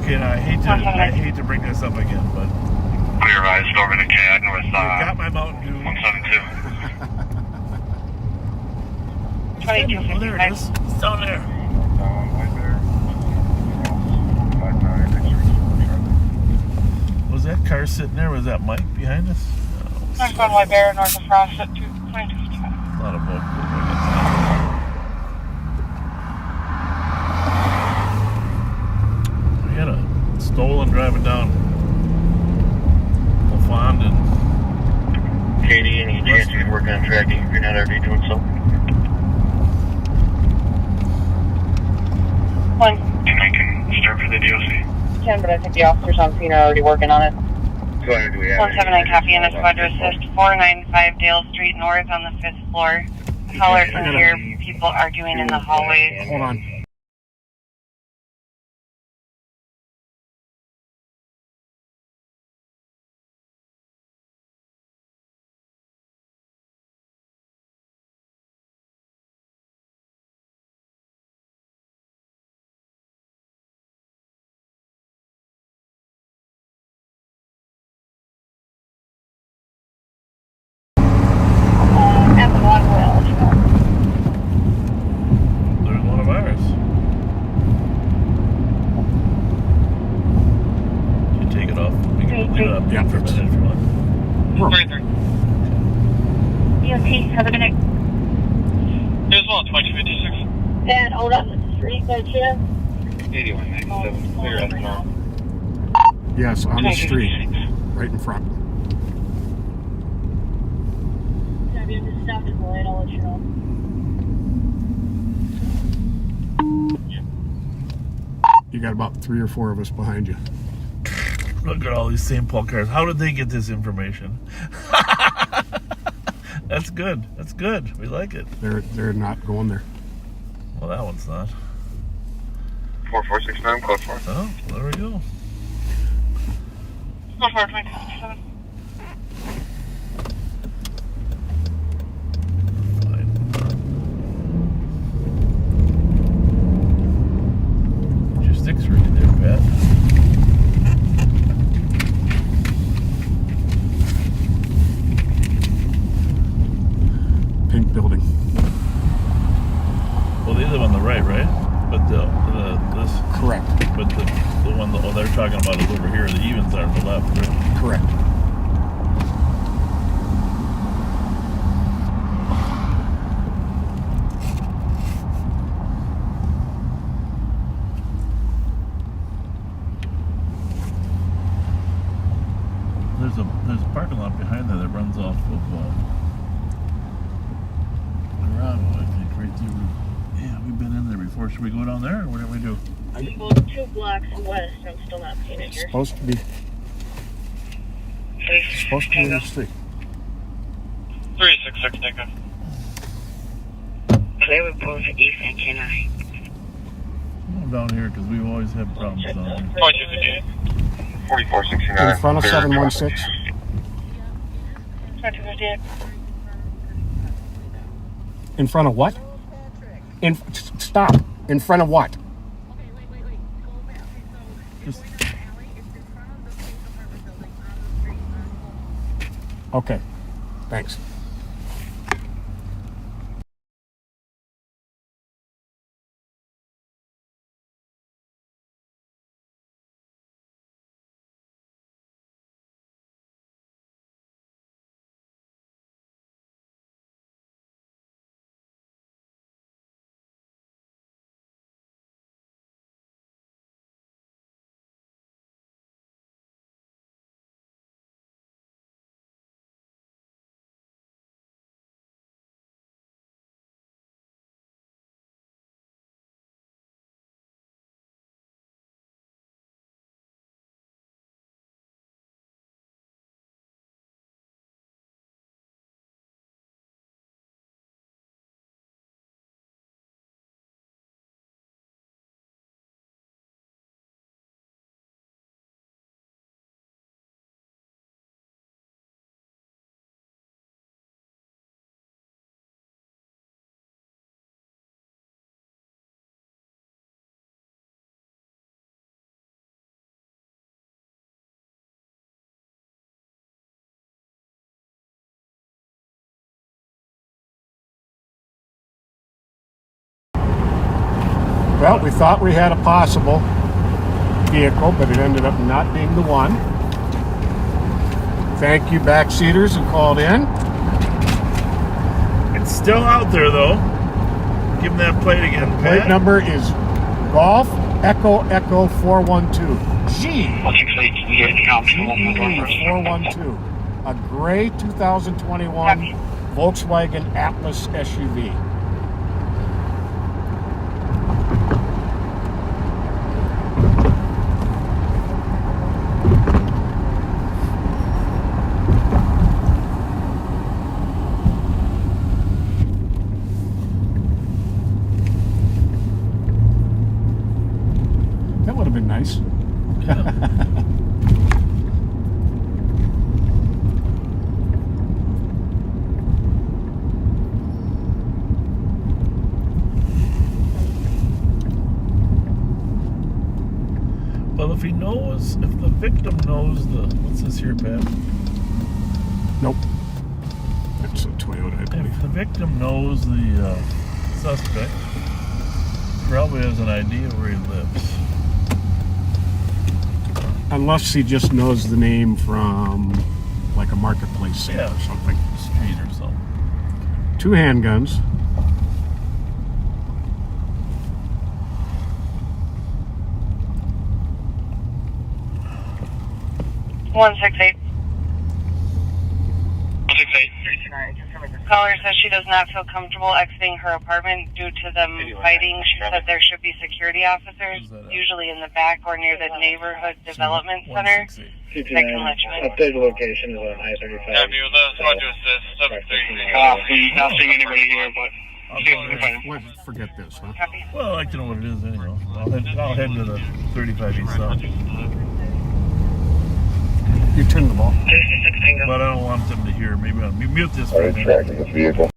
Okay, now I hate to bring this up again, but Clear eyes, over to CAD north you got my Mountain Dew. 172. Oh, there it is. It's down there. Was that car sitting there? Was that Mike behind us? No. Northbound White Bear, north of Frost at 2255. Not a boat. We had a stolen driving down LaFond and Katie, any chance you can work on tracking if you're not already doing so? One. And I can start for the DOC. 10, but I think the officers on scene are already working on it. So do we have 179 copy and a squad to assist 495 Dale Street North on the 5th floor. Caller can hear people arguing in the hallways. Hold on. At the Waterwell. there's one of ours. You take it off. We can leave it up Yeah. for a minute if you want. DOT, have a good night. Here's one, 2256. And hold up the street, there, Jim. 8197, clear at the north. Yes, on the street, right in front. Have you just stopped at the light? I'll let you know. You got about 3 or 4 of us behind you. Look at all these St. Paul cars. How did they get this information? That's good. That's good. We like it. They're not going there. Well, that one's not. 4469, code 4. Oh, there we go. 4427. Fine. Put your sticks ready there, Pat. Pink building. Well, they live on the right, right? But this, Correct. but the one that they're talking about is over here. The evens are on the left, right? Correct. There's a parking lot behind there that runs off of Colorado, I think, right through. Yeah, we've been in there before. Should we go down there, or what do we do? Well, 2 blocks west. I'm still not seeing it It's here. supposed to be in the street. 366, Nico. Clear with both East and Kenai. I'm down here because we've always had problems down here. 2258. 4469. In front of clear. 716. 2258. In front of what? Stop. In front of what? Just Okay. Thanks. Well, we thought we had a possible vehicle, but it ended up not being the one. Thank you, backseaters, who called in. It's still out there, though. Give them that plate again, Plate Pat. number is Golf Echo Echo 412. G. GE 412. A gray 2021 Volkswagen Atlas SUV. That would have been nice. Well, if the victim knows what's this here, Pat? Nope. That's a Toyota, I believe. If the victim knows the suspect, probably has an idea where he lives. Unless he just knows the name from like a marketplace sale or something. Street or something. 2 handguns. One 168. Caller says she does not feel comfortable exiting her apartment due to them fighting. She said there should be security officers, usually in the back or near the neighborhood development center. That can let you in. Updated location is on I-35. Yeah, be with us. Roger, assist. 730. Not seeing anybody here, but Well, forget this, huh? Copy. Well, I'd like to know what it is anyhow. I'll head to the 35 East South. You turn the ball. But I don't want them to hear. Maybe I'll mute this for a minute. tracking this vehicle.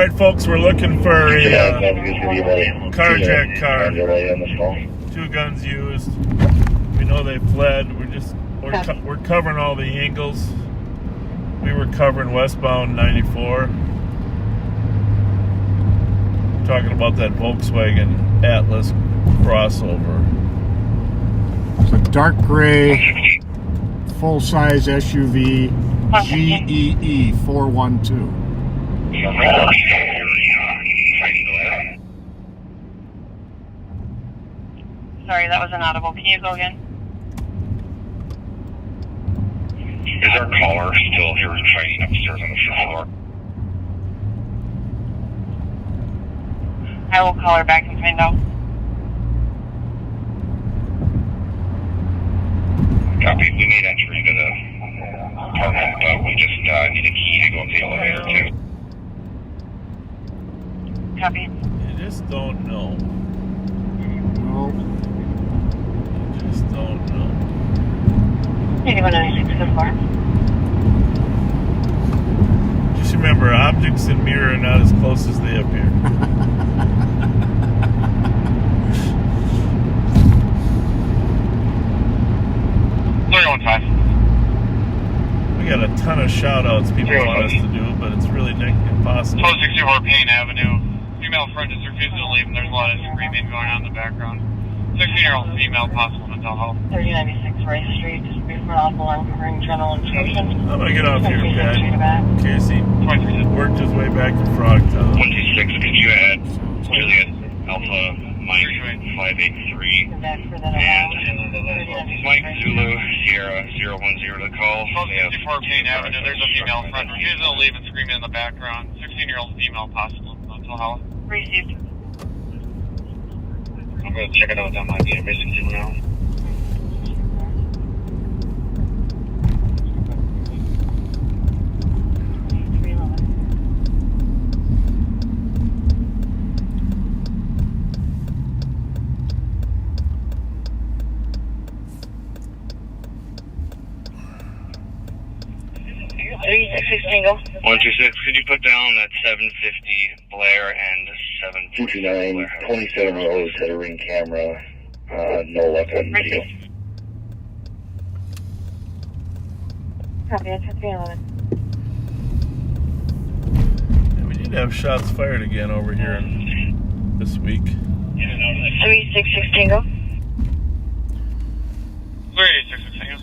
right, folks, we're looking for a carjacked car. 2 guns used. We know they fled. We're covering all the angles. We were covering westbound 94. Talking about that Volkswagen Atlas crossover. It's a dark gray, full-size SUV, GEE 412. Sorry, that was inaudible. Can you go again? Is our caller still here fighting upstairs on the floor? I will call her back and find out. Copy. We made entry into the apartment, but we just need a key to go up the elevator, too. Copy. You just don't know. No. You just don't know. 8196 to the floor. Just remember, objects in mirror are not as close as they appear. 315. We got a ton of shout-outs people want us to do, but it's really impossible. 1264 Payne Avenue. Female friend is refusing to leave, and there's a lot of screaming going on in the background. 16-year-old female, possible mental health. 3096 Rice Street. Just brief for audible alarm covering general information. I'm gonna get off here, Pat. Back. Casey 23. worked his way back to Frogtown. 126, could you add Juliet Alpha Mike 583 Back for that and alarm. Mike Zulu Sierra 010 to call? 1264 Payne Avenue. There's a female friend refusing to leave and screaming in the background. 16-year-old female, possible mental health. Received. I'm going to check it out. That might be a missing juvenile. Tango. 126, could you put down that 750 Blair and 749 27 Rose had a ring camera, no left on video. Copy, that's 311. Yeah, we need to have shots fired again over here this week. 366 Tango. 386 Tango.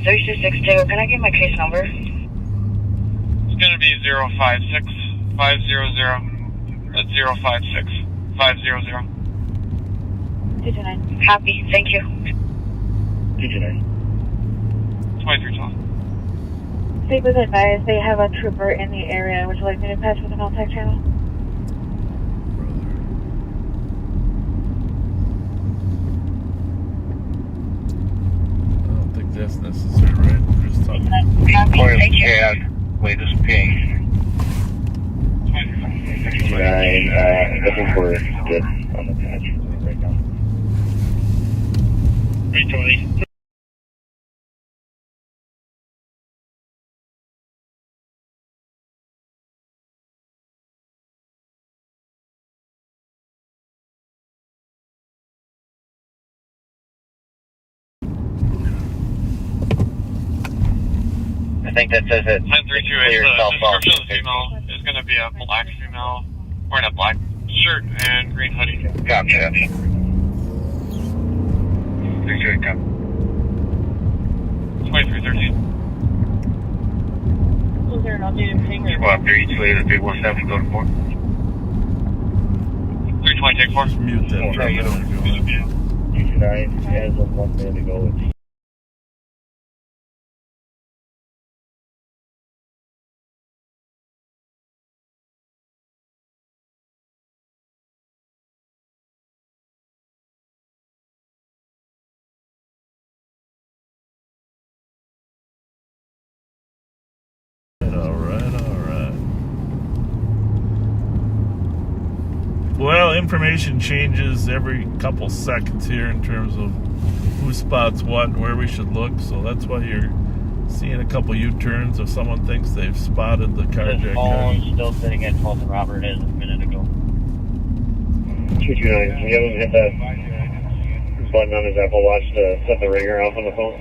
366 Tango, can I get my case number? It's going to be 056 500. That's 056 500. 229. Copy, thank you. 229. 2312. Stay with advised, they have a trooper in the area. Would you like me to patch with an all-tech channel? I don't think that's necessary, right? We're just talking. Copy, thank you. Latest ping. 69, I think we're good on the patch right now. 320. I think that says it. 1032. The description of the female is going to be a black female wearing a black shirt and green hoodie. Gotcha. 328, copy. 2313. Was there an updated ping or? Squad 328, 317, go to 4. 320, take 4. Just mute that. Oh, no, you don't. 229, as of 1 minute ago, it's Well, information changes every couple seconds here in terms of who spots what and where we should look, so that's why you're Seeing a couple U-turns if someone thinks they've spotted the carjacked car. Still sitting at 12th and Robert as a minute ago. 229, we haven't hit that button on his Apple Watch to set the ringer off on the phone.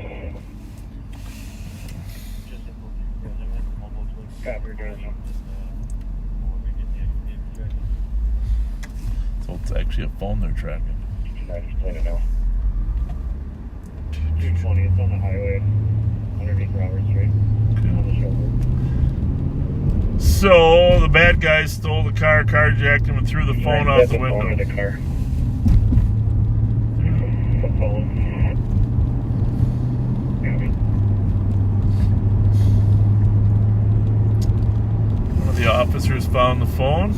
So it's actually a phone they're tracking. I just played it now. 220, it's on the highway underneath Robert Street. On the shoulder. So the bad guys stole the car, carjacked him, and threw the phone out the window. Phone in the car. The phone. One of the officers found the phone.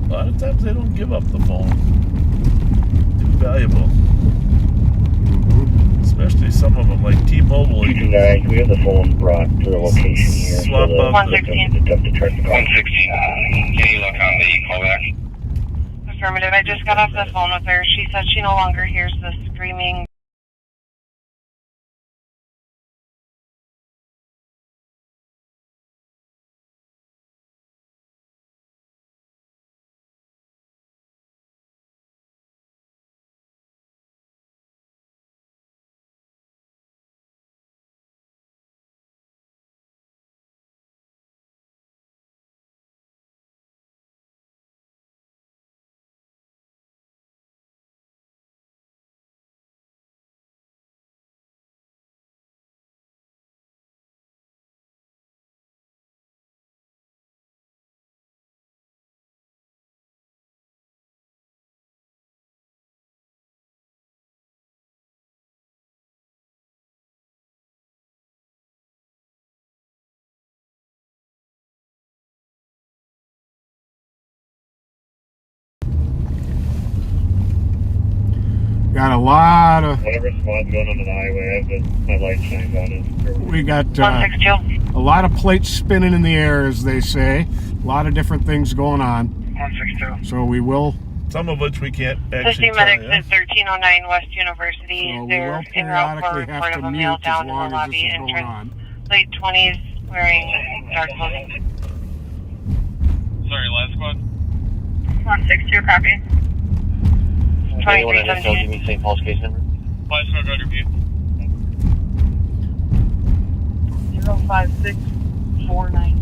A lot of times they don't give up the phone. Too valuable. Especially some of them, like T-Mobile. You can 229, we have the phone brought to the location here. swap out 116. the... 116, can you look on the callback? Affirmative. I just got off the phone with her. She said she no longer hears the screaming. Got a lot of. Whatever squad's going onto the highway, I have my light shines on it. We got 162. a lot of plates spinning in the air, as they say. A lot of different things going on. 162. So we will. Some of which we can't actually Assisting tell medics you. at 1309 West University. So we They're will en route for periodically have report to of a mute male as down in the long as this lobby is going entrance. on. Late 20s, wearing dark clothing. Sorry, last squad. 162, copy. Anyone on this, give me St. Paul's case number. Last squad, right review. 05649.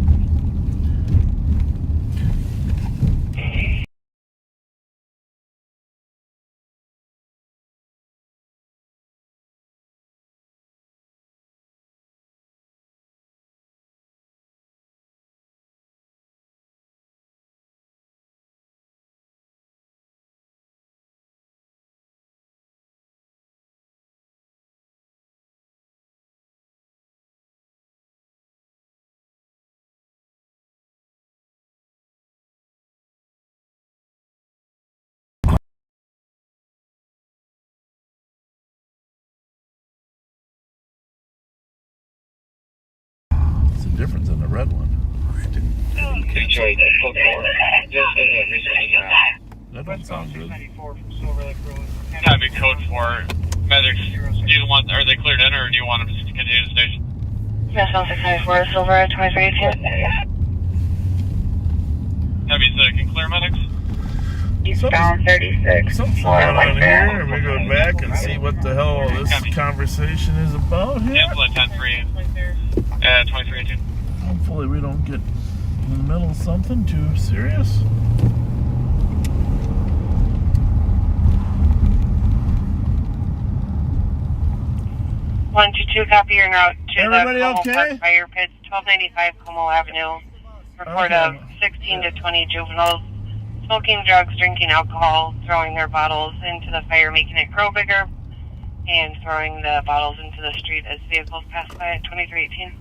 What's the difference in the red one? Detroit, code 4. That doesn't sound good. That'd be code 4. Medics, do you want, are they cleared in or do you want them to continue to station? Yes, 1694, Silver at 2318. Heavies can clear medics? Eastbound 36. Something's going on here, and we go back and see what the hell this conversation is about here. Cancel at 10-3. 2318. Hopefully we don't get in the middle of something too serious. One two two, copy your route to Everybody the Como okay? Park Fire Pits, 1295 Como Avenue. Report Okay. of 16 to 20 juveniles smoking drugs, drinking alcohol, throwing their bottles into the fire, making it grow bigger, and throwing the bottles into the street as vehicles pass by at 2318.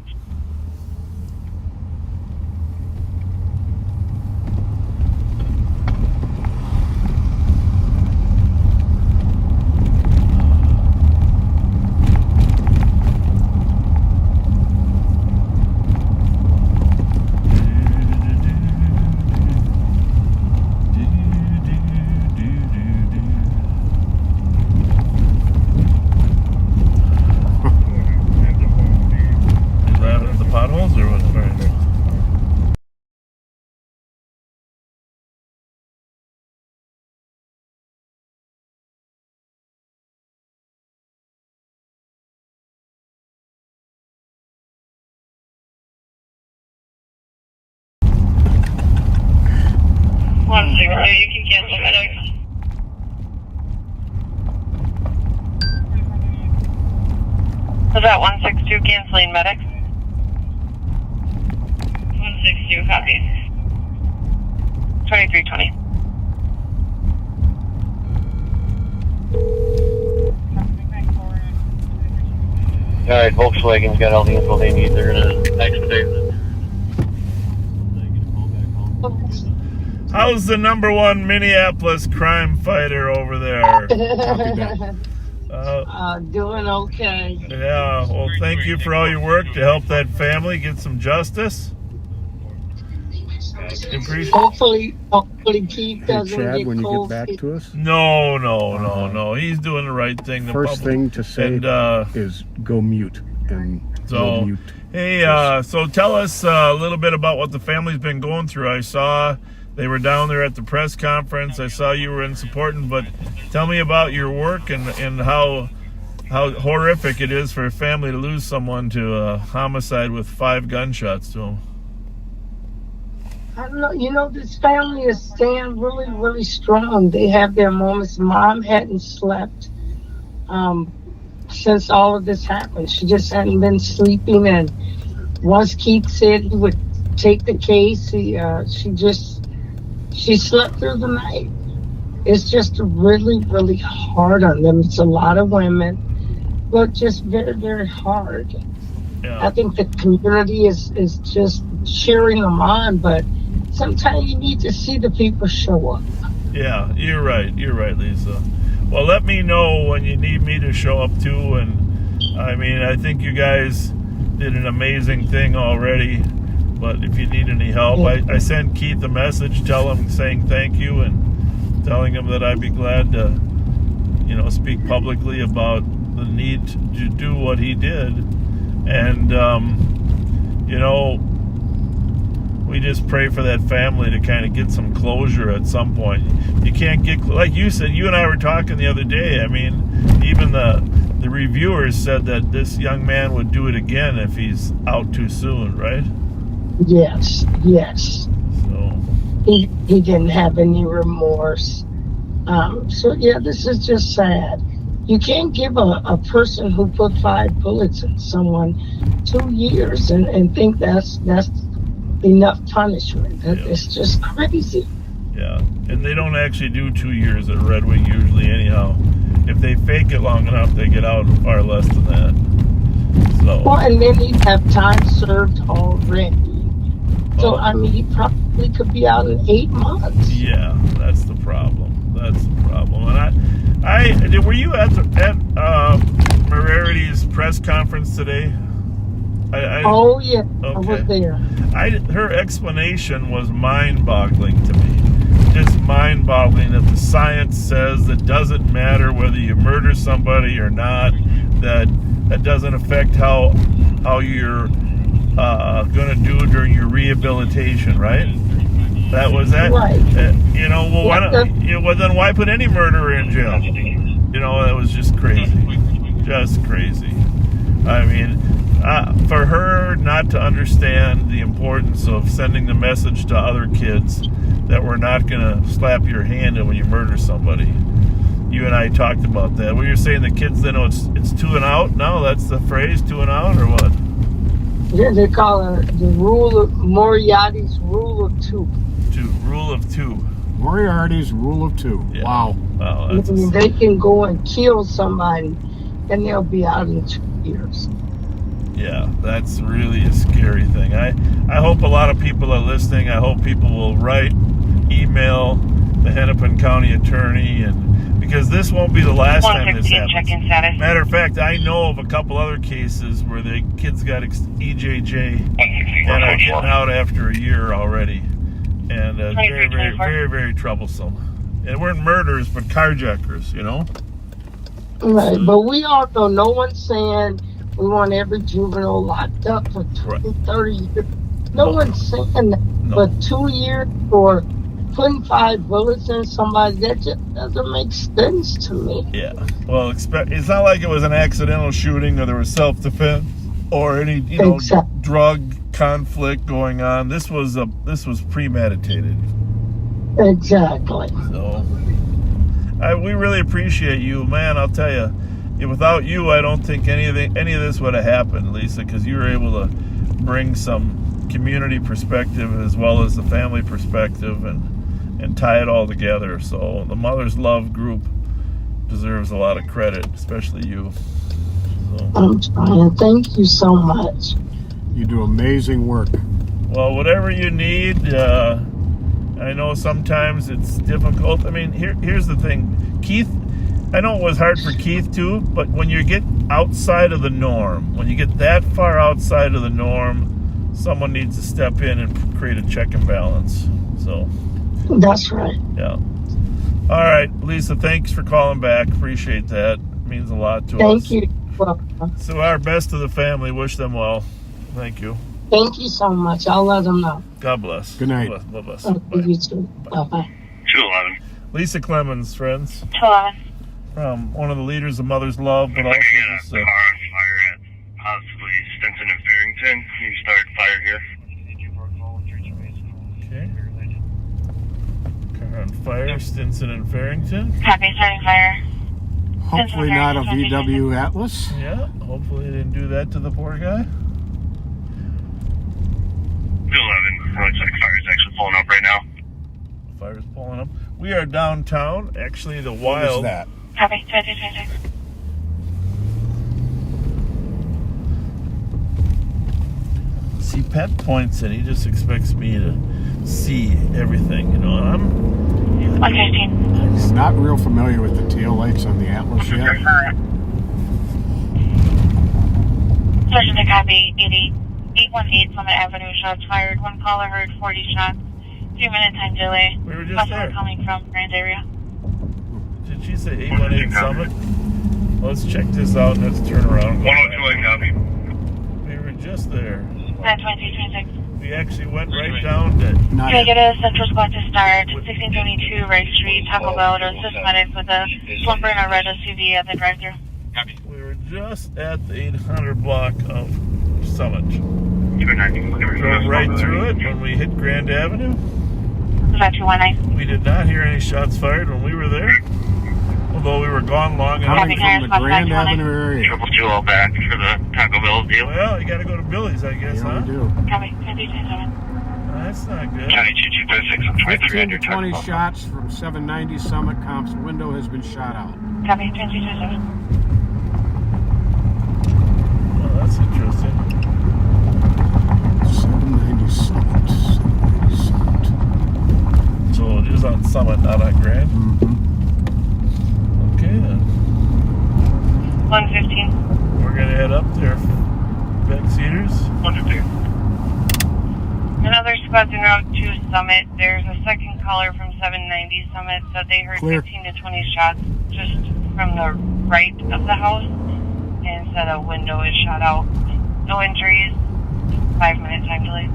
162, you can cancel medics. Was that 162 canceling medics? 162, copy. 2320. Alright, Volkswagen's got all the info they need. They're gonna expedite it. How's the #1 Minneapolis crime fighter over there? Copy that. Doing okay. Yeah, well, thank you for all your work to help that family get some justice. Appreciate. Hopefully Keith Hey, doesn't Chad, get when you cold get back feet. to us, No. He's doing the right thing. The first public- thing to say And, is go mute and So, go mute. hey, so tell us a little bit about what the family's been going through. I saw they were down there at the press conference. I saw you were in supporting, but tell me about your work and how horrific it is for a family to lose someone to a homicide with 5 gunshots to them. I don't know. You know, this family is staying really, really strong. They have their moments. Mom hadn't slept since all of this happened. She just hadn't been sleeping. And once Keith said he would take the case, she slept through the night. It's just really, really hard on them. It's a lot of women, but just very, very hard. Yeah. I think the community is just cheering them on, but sometimes you need to see the people show up. Yeah, you're right, Lisa. Well, let me know when you need me to show up too. And I mean, I think you guys did an amazing thing already. But if you need any help, I sent Keith a message, saying thank you and telling him that I'd be glad to, speak publicly about the need to do what he did. And, we just pray for that family to kind of get some closure at some point. You can't get, like you said, you and I were talking the other day. I mean, even the reviewers said that this young man would do it again if he's out too soon, right? Yes. So He didn't have any remorse. This is just sad. You can't give a person who put 5 bullets in someone 2 years and think that's enough punishment. It's just crazy. yeah, and they don't actually do 2 years at Red Wing usually anyhow. If they fake it long enough, they get out far less than that. So Well, and then he'd have time served already. So, I mean, he probably could be out in 8 months. yeah, that's the problem. And were you at Marerity's press conference today? Oh, yeah, I was Okay. there. Her explanation was mind-boggling to me. Just mind-boggling that the science says that doesn't matter whether you murder somebody or not. That doesn't affect how you're going to do during your rehabilitation, right? That was that. Right. Well, then why put any murderer in jail? That was just crazy. Just crazy. I mean, for her not to understand the importance of sending the message to other kids that we're not going to slap your hand in when you murder somebody. You and I talked about that. Well, you're saying the kids, they know it's 2 and out now? That's the phrase, 2 and out, or what? Yeah, they call it the rule of Moriarty's rule of 2. Rule of 2. Moriarty's rule of 2. Yeah. Wow. Wow, I mean, they can go and kill somebody and they'll be out in 2 years. yeah, that's really a scary thing. I hope a lot of people are listening. I hope people will email the Hennepin County attorney, and because this won't be the last time this 168, happens. check-in status. Matter of fact, I know of a couple other cases where the kids got EJJ and are getting out after a year already. And very, very, very, very troublesome. And weren't murderers, but carjackers, Right, but we all know no one's saying we want every juvenile locked up for 20, 30 years. No one's saying that. No. But 2 years for putting 5 bullets in somebody, that just doesn't make sense to me. Yeah. Well, it's not like it was an accidental shooting or there was self-defense or any, Exactly. drug conflict going on. This was premeditated. Exactly. So, we really appreciate you, man. I'll tell you, without you, I don't think any of this would have happened, Lisa, because you were able to bring some community perspective as well as the family perspective and tie it all together. So the Mother's Love group deserves a lot of credit, especially you. So. I'm trying. Thank you so much. You do amazing work. Well, whatever you need. I know sometimes it's difficult. I mean, here's the thing. Keith, I know it was hard for Keith too, but when you get outside of the norm, when you get that far outside of the norm, someone needs to step in and create a check and balance. So, That's right. yeah. All right, Lisa, thanks for calling back. Appreciate that. It means a lot to us. Thank you. So our best to the family. Wish them well. Thank you. Thank you so much. I'll let them know. God bless. Good night. God bless. Okay, Bye. you too. Bye-bye. 211. Lisa Clemens, friends, 211. one of the leaders of Mother's Love, but Looks also like you got just, a car on fire at possibly Stinson and Farrington. You start fire here. okay. Car on fire, Stinson and Farrington. Copy, starting fire. Hopefully not a VW Atlas. Yeah, hopefully they didn't do that to the poor guy. 211. Looks like fire is actually pulling up right now. Fire's pulling up. We are downtown, actually the What Wild. was that? Copy, 2226. See, Pat points and he just expects me to see everything, and I'm 115. Not real familiar with the tail lights on the Atlas yet. Sergeant to copy, 818 Summit Avenue, shots fired. One caller heard 40 shots. 2-minute time delay. We were just Customer there. coming from Grand area. Did she say 818 Summit? Let's check this out and let's turn around. 102 copy. We were just there. 92226. We actually went right down to. Not Can I get yet. a central squad to start? 1622 Rice Street, Taco Bell to assist medics with a slumber in a red SUV at the drive-thru. Copy. We were just at the 800 block of Summit. 290. Drove right through it when we hit Grand Avenue. Is that 219? We did not hear any shots fired when we were there, although we were gone long enough. Coming from the Grand Avenue area. 220 back for the Taco Bell deal. Well, you got to go to Billy's, I guess, Yeah, huh? we do. Copy, 2227. That's not good. County 2226 on 23 15 to under Taco 20 Bell. shots from 790 Summit. Comp's window has been shot out. Copy, 2227. Well, that's interesting. 790 Summit. 790 Summit. So it is on Summit, not on Grand. Mm-hmm. Okay, then. 115. We're going to head up there. Beck Cedars. 115. Another squad's en route to Summit. There's a second caller from 790 Summit, so they heard Clear. 15 to 20 shots just from the right of the house, and said a window is shot out. No injuries. 5-minute time delay.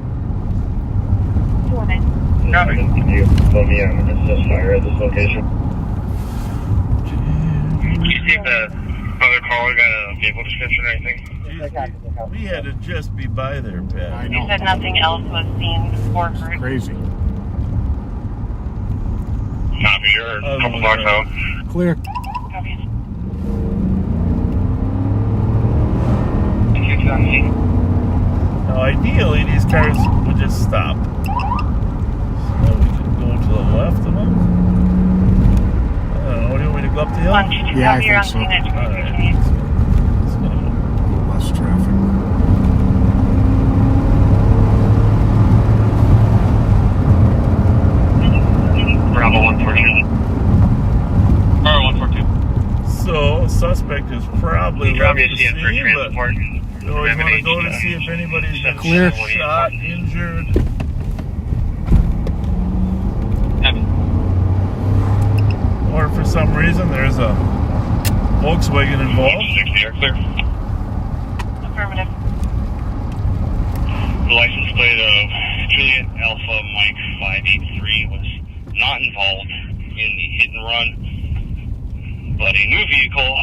219. Copy. Can you fill me in on assist fire at this location? Did you see if the other caller got a vehicle description or anything? We had to just be by there, I Pat. know. He said nothing else was seen or heard. Crazy. Copy. You're a couple blocks out. Clear. Copy. Now, ideally, these cars would just stop. So we could go to the left of them. I don't know. What do you want me to go up the hill? 122, Yeah, I copy. You're on think so. scene at All right. 2328. Let's go. A little less traffic. Bravo 142. Or 142. So, suspect is probably left Probably the seeing for scene, but transport. you always want to go to see if anybody's been Clear. shot, injured. Or for some reason there's a Volkswagen involved. 60 are clear. Affirmative. The license plate of Juliet Alpha Mike 583 was not involved in the hit and run, but a new vehicle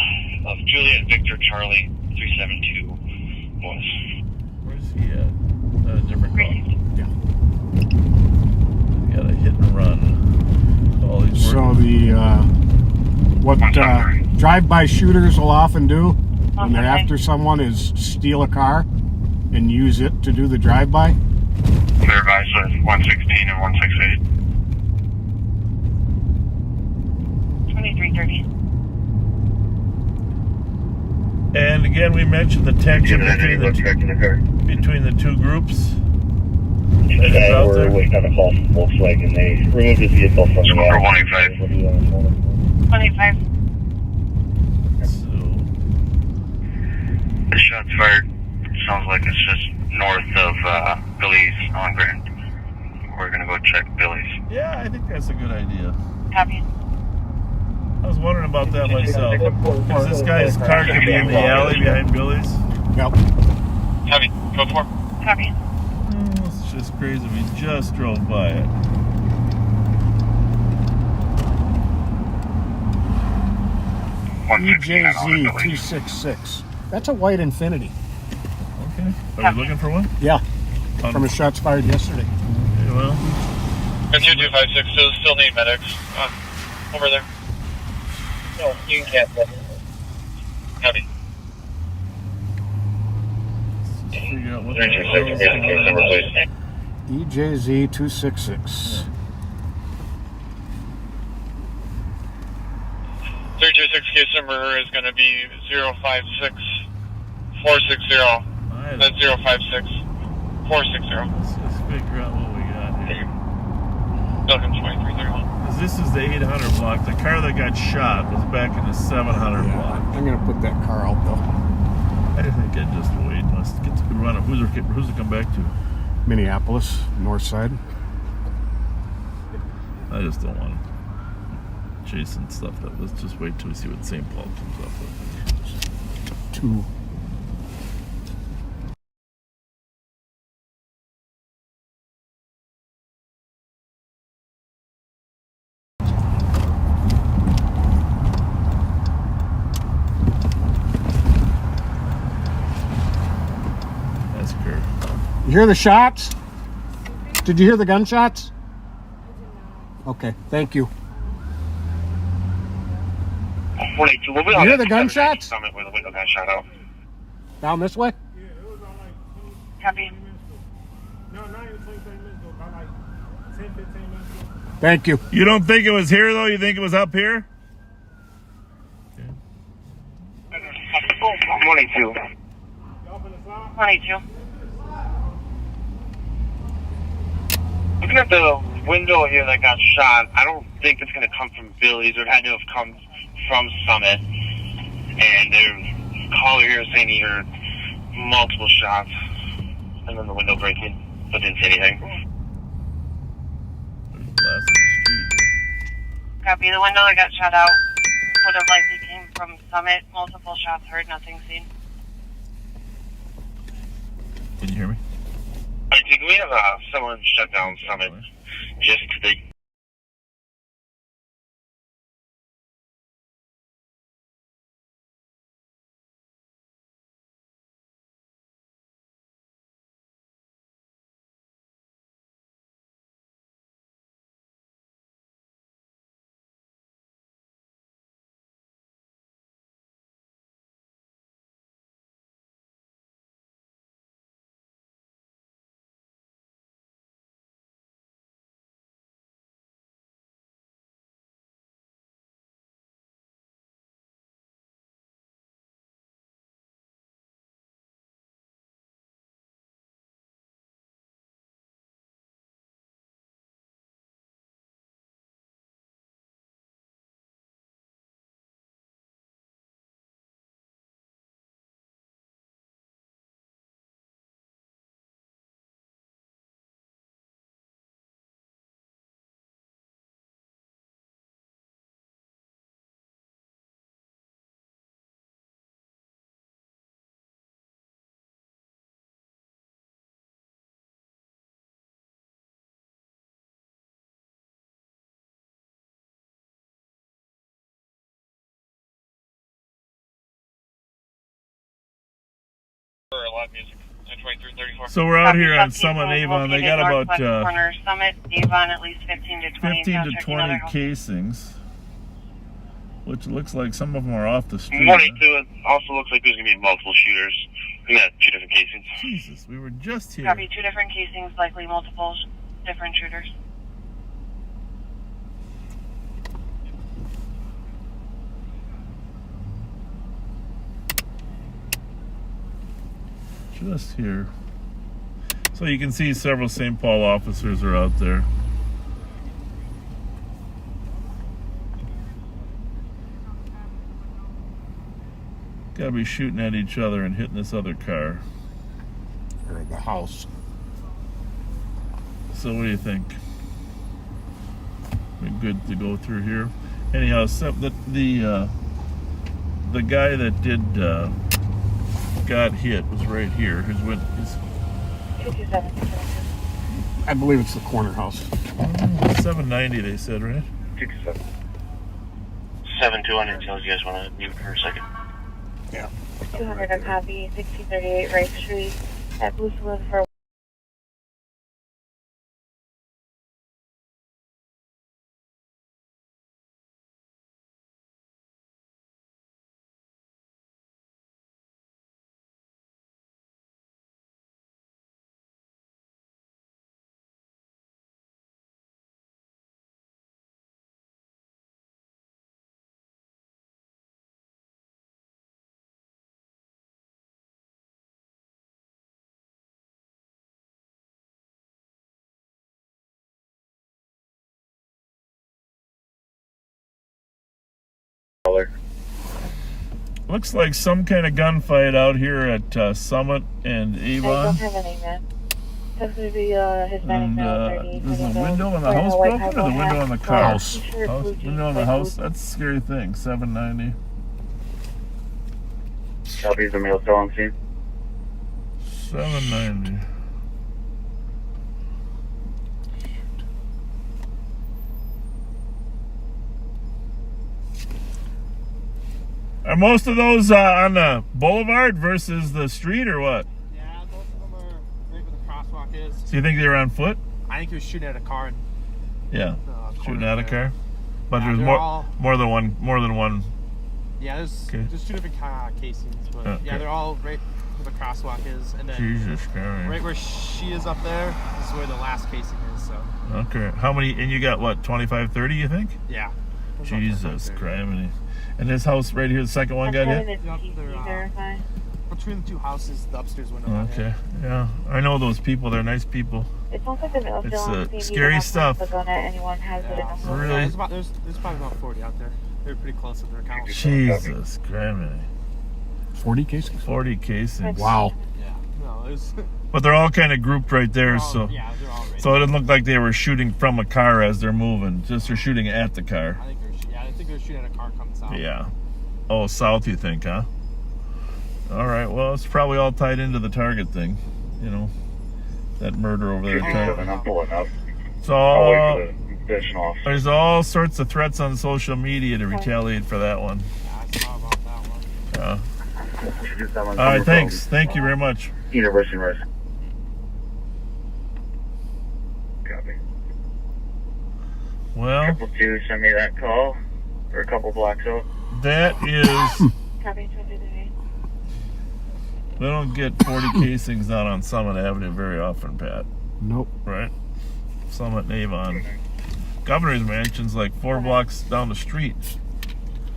of Juliet Victor Charlie 372 was. Where's he at? A different car. Received. He got a hit and run. while he's So working. what drive-by shooters will often do when they're after someone is steal a car and use it to do the drive-by. Clear advice with 116 and 168. 2330. And again, we mentioned the tension between the two groups. We're waiting on a call from Volkswagen. They removed the vehicle from the 185. 25. So, The shots fired. Sounds like it's just north of Billy's on Grand. We're gonna go check Billy's. yeah, I think that's a good idea. Copy. I was wondering about that myself. Because this guy's car could be in the alley behind Billy's. Yep. Heavy, go for. Copy. It's just crazy. We just drove by it. EJZ 266. That's a white Infinity. Okay. Are we looking for one? Yeah. From a shots fired yesterday. Okay, well, It's 256, still need medics. Over there. No, you can cancel. Heavy. figure out what the 326, hell is case number, going on. please. EJZ 266. 326 case number is going to be 056460. That's 056 460. Let's just figure out what we got here. Duncan 2331. 'Cause this is the 800 block. The car that got shot was back in the 700 block. I'm gonna put that car out though. I think I'd just wait. Let's get to run. Who's it come back to? Minneapolis, north side. I just don't want chasing stuff. Let's just wait till we see what St. Paul comes up with. 2. That's Kurt. You hear the shots? Did you hear the gunshots? Okay, thank you. 182. We'll be You on hear that the gunshots? Summit where the window got shot out. Down this way? Copy. Thank you. You don't think it was here though? You think it was up here? 182. 22. Looking at the window here that got shot, I don't think it's going to come from Billy's, or it had to have come from Summit. And their caller here is saying he heard multiple shots, and then the window breaking, but didn't say anything. There's glass in the street. Copy. The window that got shot out would have likely came from Summit. Multiple shots heard, nothing seen. Can you hear me? Alright, can we have someone shut down Summit just to the... For a lot of music. 2334. So we're out Copy, here on Southeast Summit is Avon. They located got about northwest corner Summit, Avon, at least 15 to 20. 15 Now to checking 20 other homes. casings, which looks like some of them are off the street. Morning to it. Also looks like there's going to be multiple shooters. We got 2 different casings. Jesus, we were just here. Copy, 2 different casings, likely multiple different shooters. Just here. So you can see several St. Paul officers are out there. Gotta be shooting at each other and hitting this other car. Or the house. So what do you think? We're good to go through here. Anyhow, so the guy that did got hit was right here. His 227. I believe it's the corner house. 790 they said, right? 227. 721 until you guys want to mute for a second. Yeah. 200 a copy, 1638 Wright Street at Blue Saloon for Looks like some kind of gunfight out here at Summit and I Avon. don't have a name yet. That's going to be Hispanic And male 30. is the window window in the wearing a house white broken or the high-low window hat, in the black car? House. t-shirt, House, blue jeans, window in the white house. boots. That's a scary thing. 790. Copy, the male still on scene. 790. Are most of those on the boulevard versus the street or what? Yeah, most of them are right where the crosswalk is. So you think they were on foot? I think he was shooting at a car. And, Yeah, shooting at a there. car. But Yeah, there's they're all- more than one. Yeah, there's Okay. just 2 different casings, but Okay. yeah, they're all right where the crosswalk is, and then Jesus Christ. right where she is up there is where the last casing is. So Okay. How many? And you got what? 25, 30? You think? yeah. There's about Jesus 25 there. Christ. And this house right here, the second one got hit. Yep, they're, Verify. between the 2 houses, the upstairs window. got hit. Okay. Yeah, I know those people. They're nice people. It sounds like the middle It's, still on scene. scary You don't have stuff. to gun it. Anyone has it in Yeah, a so home. Really? there's probably about 40 out there. They're pretty close to their count. Jesus Christ. 40 casings? 40 casings. Wow. Yeah. No, it was. But they're all kind of grouped right there, they're all- so yeah, they're all right. so it didn't look like they were shooting from a car as they're moving. Just they're shooting at the car. I think they're shooting at a car coming south. Yeah. Oh, south, you think, huh? All right. Well, it's probably all tied into the Target thing. You know, that murder over there. at Target. I'm pulling up. So I'll wait for the additional officer. there's all sorts of threats on social media to retaliate for that one. Yeah, I saw about that one. Yeah. All right. Thanks. Thank you very much. University Rise. Copy. Well, 222 send me that call. We're a couple blocks out. that is. Copy 23. We don't get 40 casings out on Summit Avenue very often, Pat. Nope. Right? Summit and Avon. Governor's Mansion's like 4 blocks down the street.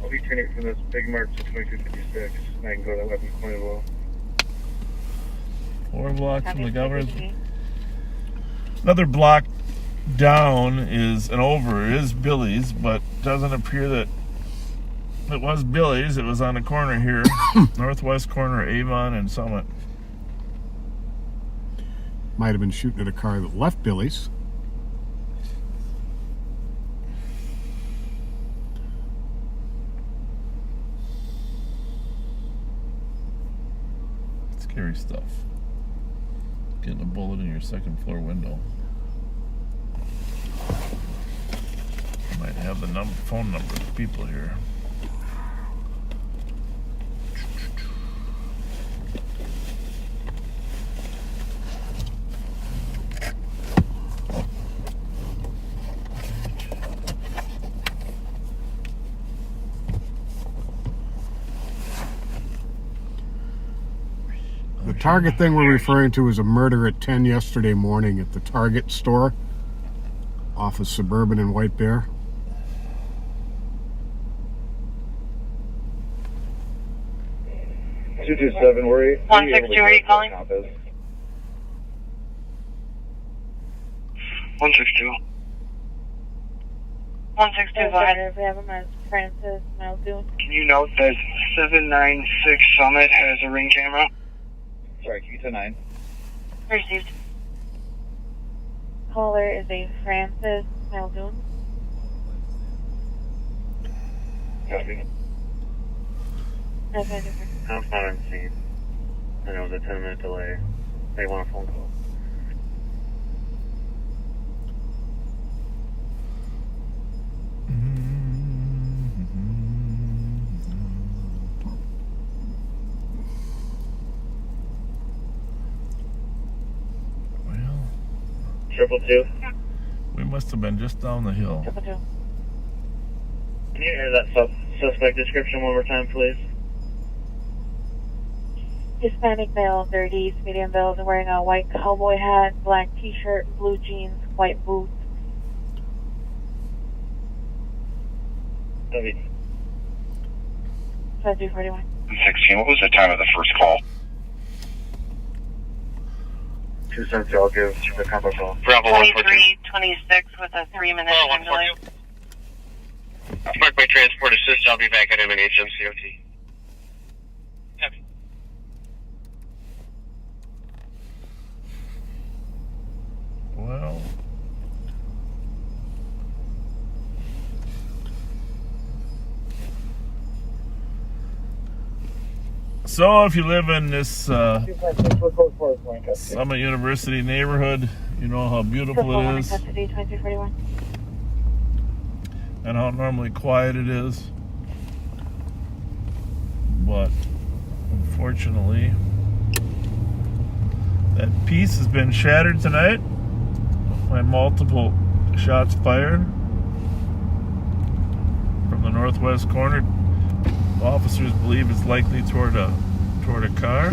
I'll be turning from this big march to 2256. And I can go to 11 point as well. 4 blocks from Copy the Governor's. 23. Another block down is Billy's, but doesn't appear that it was Billy's. It was on the corner here, northwest corner, Avon and Summit. Might have been shooting at a car that left Billy's. Scary stuff. Getting a bullet in your second floor window. Might have the phone number of the people here. Target thing we're referring to is a murder at 10 yesterday morning at the Target store off of Suburban and White Bear. Two 227, where are you? 162, are you calling? 162. 162, go ahead. We have him as Francis Muldoon. Can you note that 796 Summit has a ring camera? Sorry, can you to 9? Received. Caller is a Francis Muldoon. Copy. Okay. I'm not on scene. I know it was a 10-minute delay. They want a phone call. Well, 222. we must have been just down the hill. 222. Can you hear that suspect description one more time, please? Hispanic male, 30s, medium build, wearing a white cowboy hat, black t-shirt, blue jeans, white boots. David. 2241. 16, what was the time of the first call? 2 cents, I'll give the combo call. Bravo 2326 with a 3-minute time delay. Parkway Transport Assist, I'll be back at M&H MCOT. Copy. Well, so if you live in this Summit University neighborhood, you know how beautiful it is Custody, 2241. and how normally quiet it is. But unfortunately, that peace has been shattered tonight by multiple shots fired from the northwest corner. Officers believe it's likely toward a car.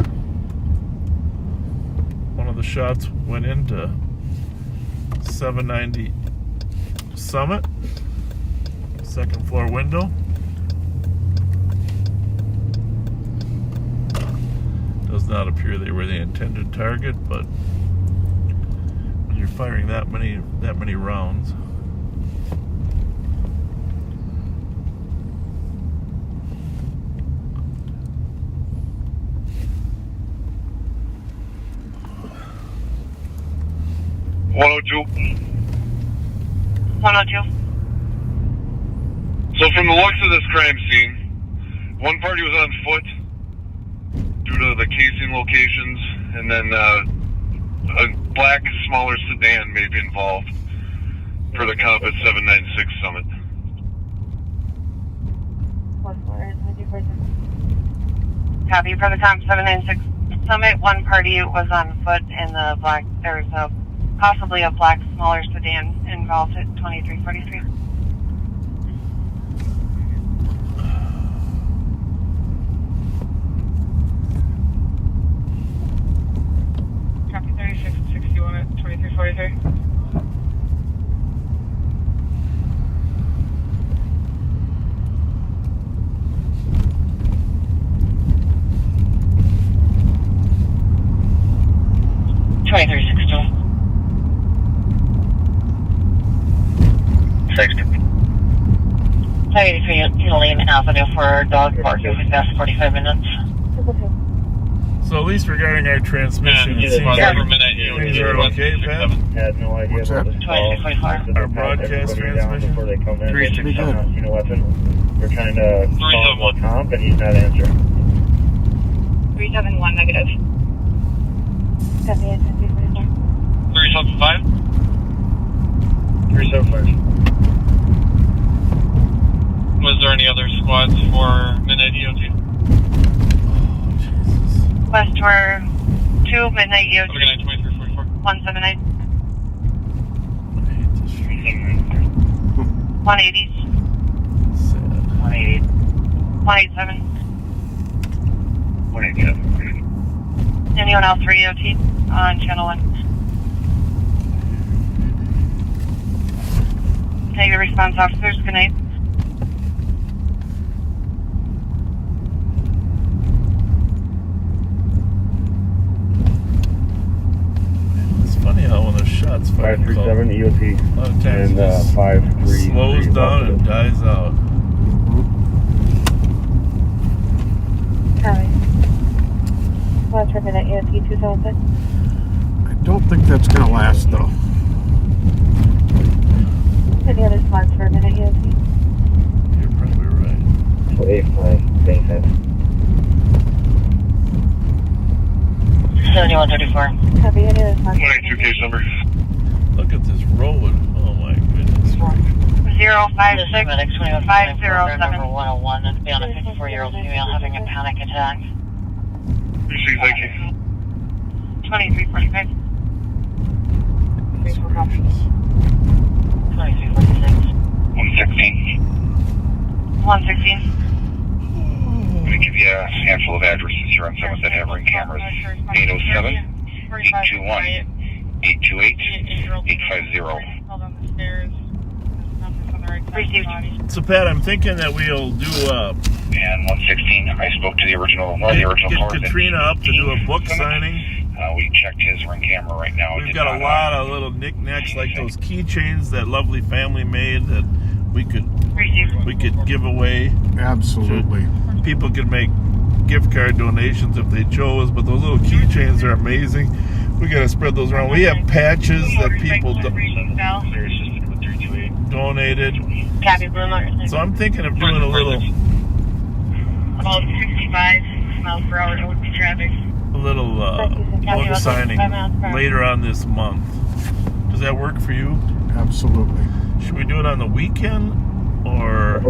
One of the shots went into 790 Summit, second floor window. Does not appear they were the intended target, but when you're firing that many rounds, $102. 102. So from the looks of this crime scene, one party was on foot due to the casing locations, and then a black, smaller sedan may be involved for the comp at 796 Summit. 2447. Copy for the comp 796 Summit. One party was on foot in the black. There's possibly a black, smaller sedan involved at 2343. Copy 3661 at 2343. Avenue for dog park. It was past 45 minutes. so at least regarding our transmission, it seems like things are okay, Pat. Had no idea What's about that? this call. 2645. Our broadcast transmission. Before they come in, Pretty good. you know, weapon. They're trying to call him a comp, and he's not answering. 371 negative. Copy at 2344. 375. 375. Was there any other squads for Midnight EOT? West Tour 2, Midnight EOT. Have a good night, 2344. 178. I hate this street. 180. Sad. 180. 187. 187. Anyone else for EOT on channel 1? Negative response officers, good night. It's funny how when there's shots fired, 537 EOT a lot of times and it just 533 slows down and dies out. Copy. Last for minute EOT 276. I don't think that's going to last, though. Any other spots for a minute EOT? You're probably right. 85, thanks. 7134. Copy. Any other spots? 182 case number. Look at this road. Oh my goodness. 056 Medic 507. number 101, and be on a 54-year-old female having a panic attack. Appreciate, thank you. 2345. 2346. 116. 116. I'm going to give you a handful of addresses here on 7th that have ring cameras. 807, 821, 828, 850. Received. So Pat, I'm thinking that we'll do And 116, I spoke to the original, one of the original get callers. Katrina up to do a book signing. We checked his ring camera right now. We've got a lot of little knickknacks like those keychains that lovely family made that we could give away. Absolutely. People could make gift card donations if they chose, but those little keychains are amazing. We got to spread those around. We have patches that people donated. Copy, Blue Mountain. So I'm thinking of doing a little About 65 miles per hour over traffic. book signing later on this month. Does that work for you? Absolutely. Should we do it on the weekend or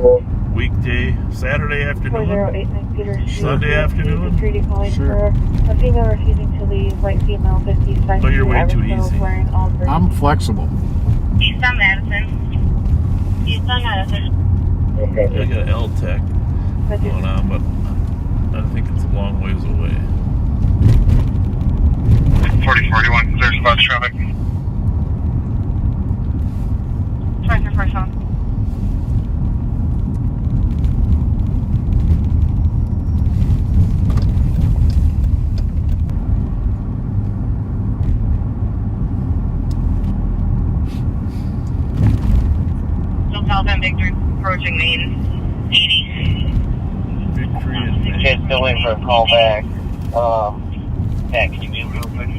weekday, Saturday afternoon, 4089 Peter Street. Sunday afternoon? Treaty calling Sure. for a female refusing to leave, white female 55. Oh, you're way too easy. Wearing all green. I'm flexible. East on Madison. East on Madison. I got an L-Tech going on, but I think it's a long ways away. 4041, there's about traffic. 2347. SoCal 10 Victory approaching Main 80. Victory and Okay, still waiting for a call back. Yeah, can you mute real quick?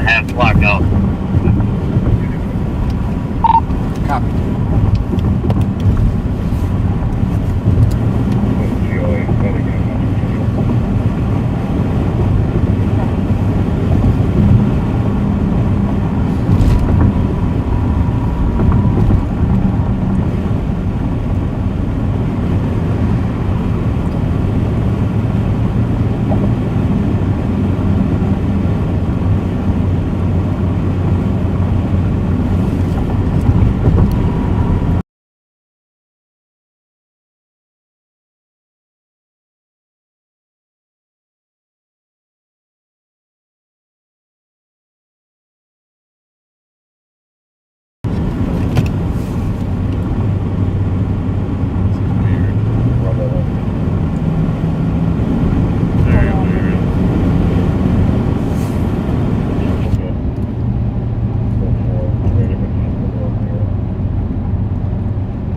half block out. Copy.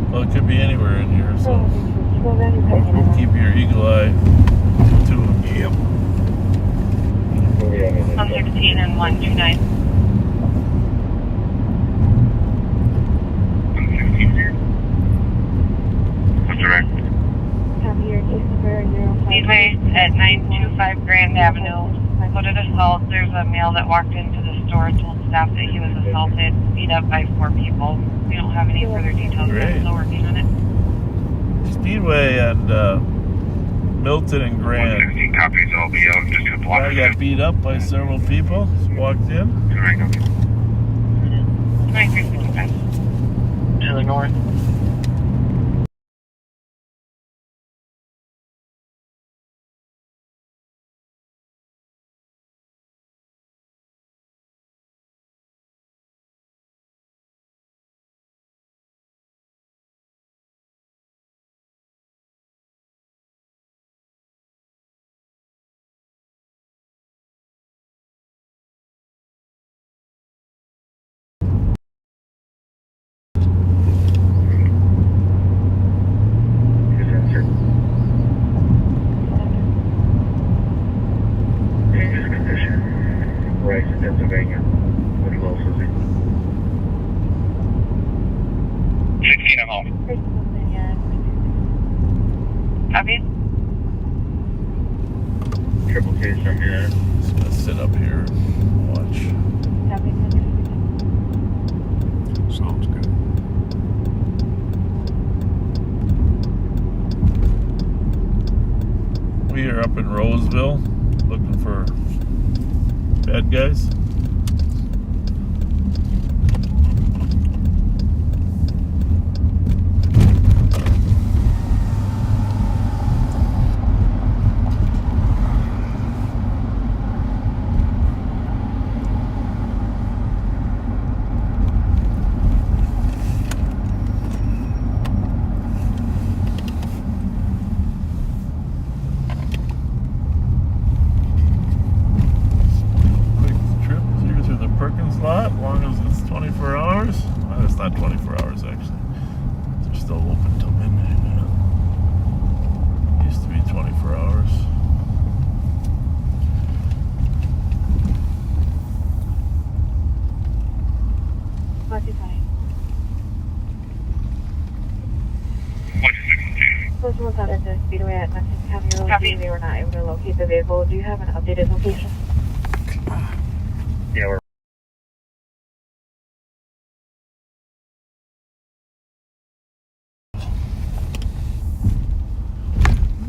Well, it could be anywhere in here, so keep your eagle eye to them. Yep. 116 and 129. 116 here. What's direct? Speedway at 925 Grand Avenue. Reported assault. There's a male that walked into the store and told staff that he was assaulted, beat up by 4 people. We don't have any further details. We're still working on it. Speedway and Milton and Grand. 116 copies. I'll be out in just a couple I got beat up by several people. Walked in. 2355. To the north. Pennsylvania. What else is it? 16, I'm home. Copy. Triple case from here. Just gonna sit up here and watch. Sounds good. We are up in Roseville looking for bad guys. Lot, as long as it's 24 hours. Well, it's not 24 hours actually. They're still open till midnight. Used to be 24 hours. Close was out into Speedway at Mexican County Road. Copy. They were not able to locate the vehicle. Do you have an updated location? Yeah, we're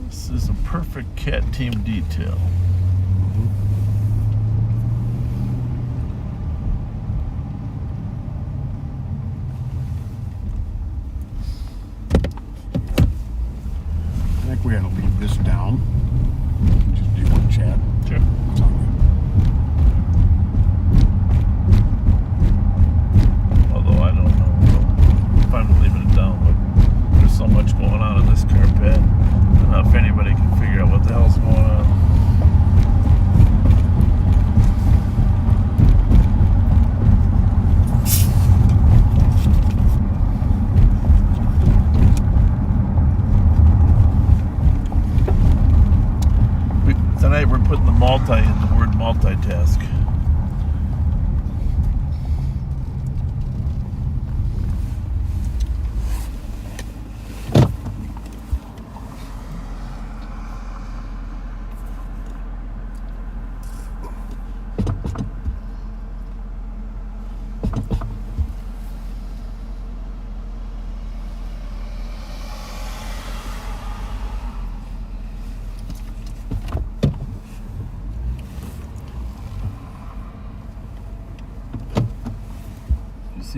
This is a perfect cat team detail. I think we ought to leave this down. Just do one chat. Sure. It's all good. Although I don't know. I'm fine with leaving it down, but there's so much going on in this car pad. I don't know if anybody can figure out what the hell's going on.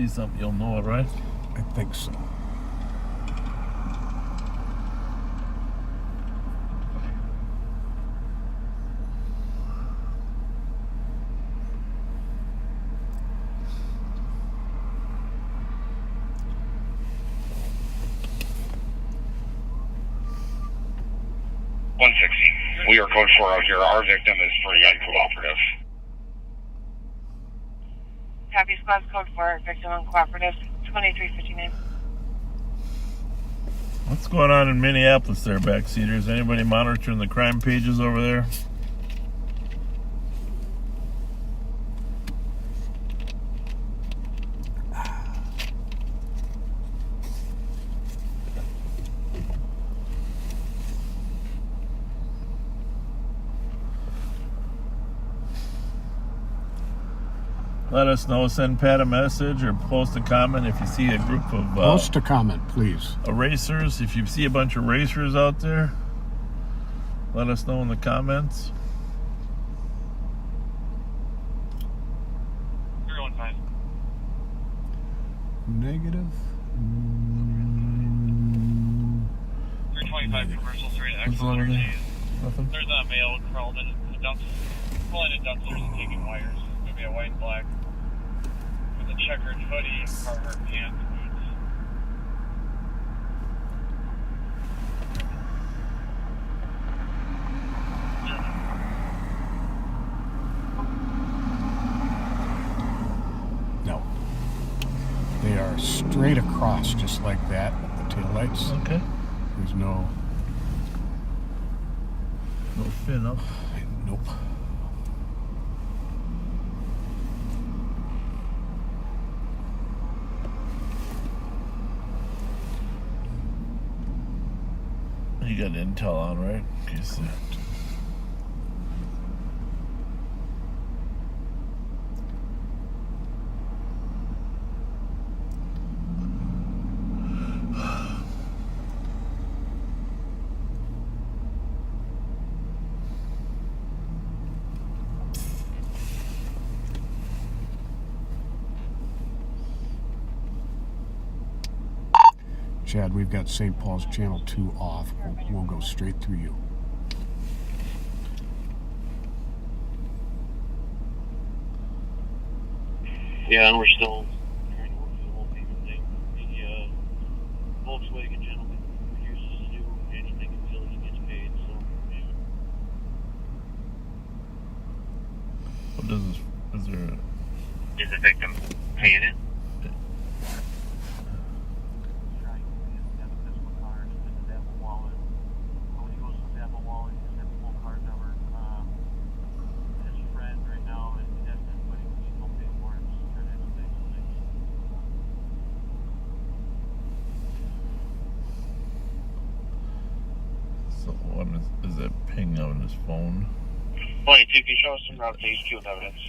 see something, you'll know it, right? I think so. We are code 4 out here. Our victim is pretty uncooperative. Copy squad code 4, victim uncooperative, 2359. What's going on in Minneapolis there, backseaters? Anybody monitoring the crime pages over there? Let us know. Send Pat a message or post a comment if you see a group of Post a comment, please. Racers. If you see a bunch of racers out there, let us know in the comments. 315. Negative. 325 commercial straight What's exit over there? energy. Nothing. There's a male crawled in a dumpster, pulling in dumpsters and taking wires. Maybe a white and black with a checkered hoodie and Carhartt pants, boots. No. They are straight across, just like that. The taillights. Okay. There's no. No fin up. Nope. You got intel on, right? Okay, so. Chad, we've got St. Paul's Channel 2 off. We'll go straight through you. Yeah, and we're still trying to work through the whole payment thing. The Volkswagen gentleman refuses to do anything until he gets paid, so yeah. What does this? Is there? Is the victim paying it? So what is that ping on his phone? 22, can you show us some route to HQ with evidence?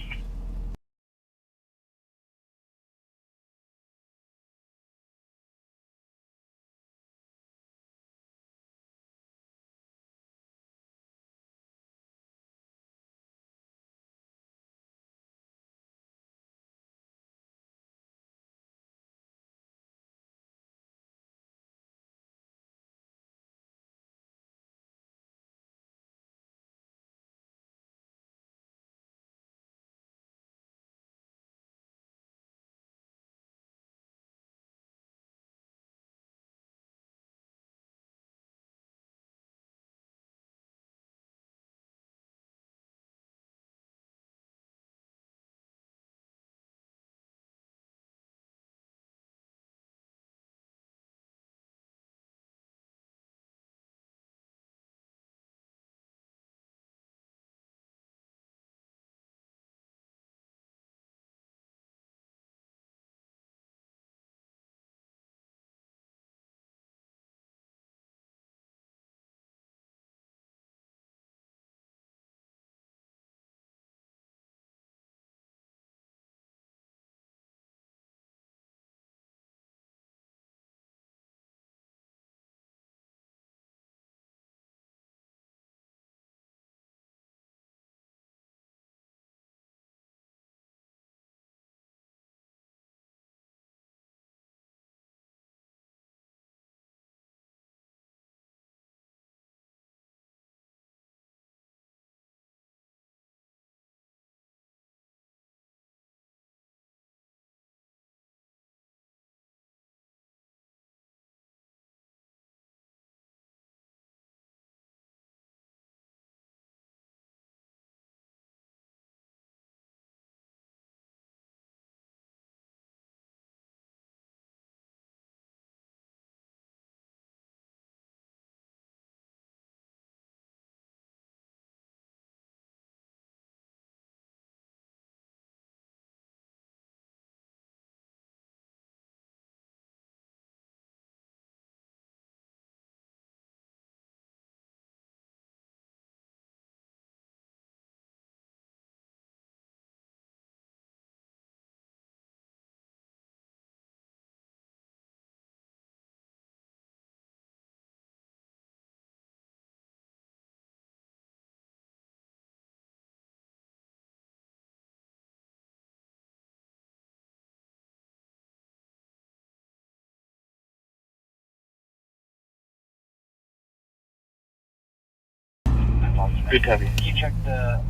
Good copy. Can you check the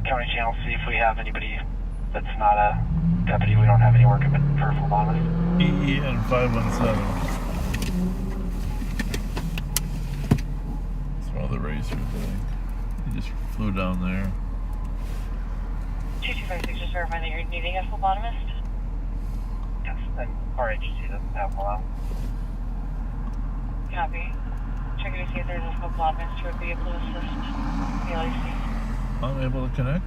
county channel, see if we have anybody that's not a deputy? We don't have any work for phlebotomist. EEN 517. It's one of the racers, I think. He just flew down there. 2256, just verify that you're needing a phlebotomist. Yes, and our agency doesn't have one. Copy. Checking to see if there's a phlebotomist who would be able to assist the LEC. Unable to connect.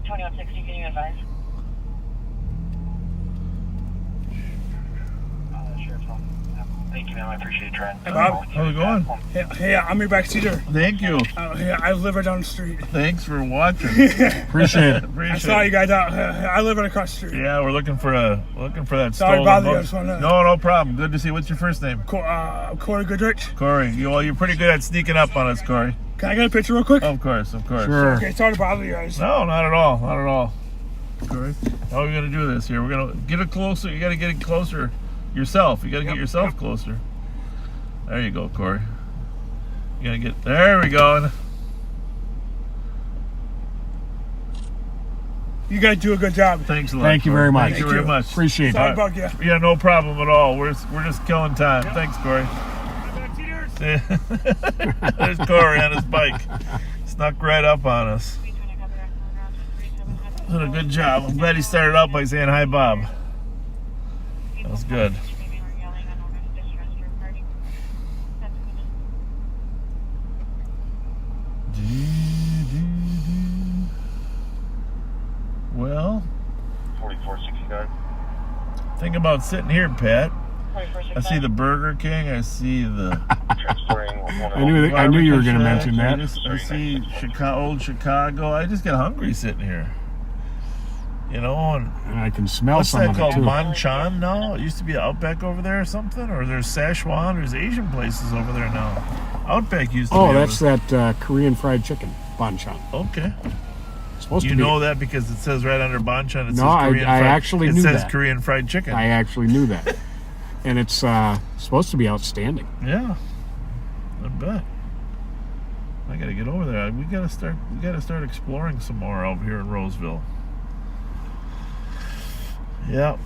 $2160, can you advise? Thank you, ma'am. I appreciate you trying. Hey, Bob. How's it going? Hey, I'm your backseater. Thank you. I live right down the street. Thanks for watching. Appreciate it. I saw you guys out. I live right across the street. Yeah, we're looking for that Sorry stolen about you. I boat. just wanna- No problem. Good to see you. What's your first name? Corey Goodrich. Corey. You're pretty good at sneaking up on us, Corey. Can I get a picture real quick? Of course. Sure. Okay, sorry to bother you guys. No, not at all. Corey, how are we gonna do this here? We're gonna get it closer. You gotta get it closer yourself. You gotta get yourself closer. There you go, Corey. You gotta get. There we go. You guys do a good job. Thanks a lot. Thank you very much. Thank you very much. Appreciate Sorry it. about you. Yeah, no problem at all. We're just killing time. Thanks, Corey. There's Corey on his bike. Snuck right up on us. Did a good job. I'm glad he started out by saying hi, Bob. That was good. Well, 4469. think about sitting here, Pat. I see the Burger King. I see the. I knew you were going to mention that. I see old Chicago. I just get hungry sitting here. You know, and I can smell what's some that of called? it too. Manchan now? It used to be Outback over there or something, or there's Szechuan. There's Asian places over there now. Outback used to be. Oh, that's that Korean fried chicken, banchan. Okay. Supposed You to be. know that because it says right under banchan. It No, says I Korean fried. actually it knew says that. Korean fried chicken. I actually knew that, and it's supposed to be outstanding. Yeah, I bet. I gotta get over there. We gotta start exploring some more over here in Roseville. Yeah,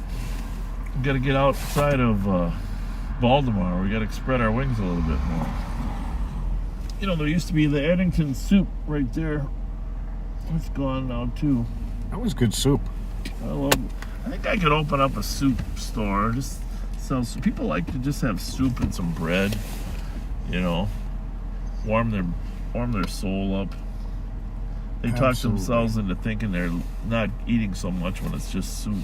we gotta get outside of Baltimore. We gotta spread our wings a little bit more. You know, there used to be the Eddington soup right there. It's gone now too. That was good soup. I think I could open up a soup store. Just sell soup. People like to just have soup and some bread. You know, warm their soul up. They talk Absolutely. themselves into thinking they're not eating so much when it's just soup.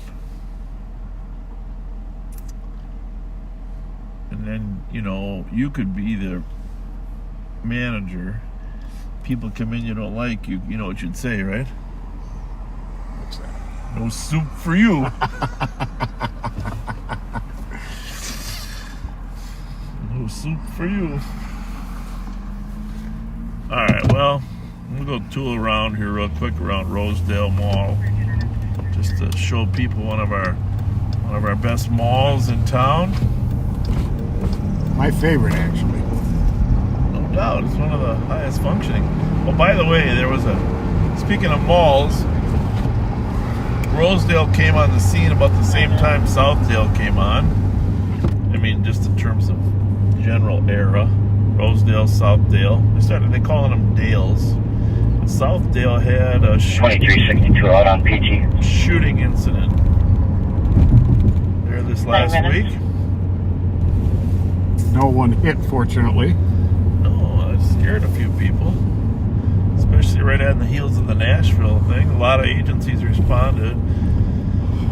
And then, you know, you could be the manager. People come in you don't like, you know what you'd say, right? What's that? No soup for you. No soup for you. Alright, well, I'm gonna go tool around here real quick around Rosedale Mall. Just to show people one of our best malls in town. My favorite, actually. No doubt, it's one of the highest functioning. Oh, by the way, speaking of malls, Rosedale came on the scene about the same time Southdale came on. I mean, just in terms of general era. Rosedale, Southdale. They calling them Dales. And Southdale had a 2362 out on PG. shooting incident there this last week. No one hit, fortunately. No, it scared a few people, especially right on the heels of the Nashville thing. A lot of agencies responded.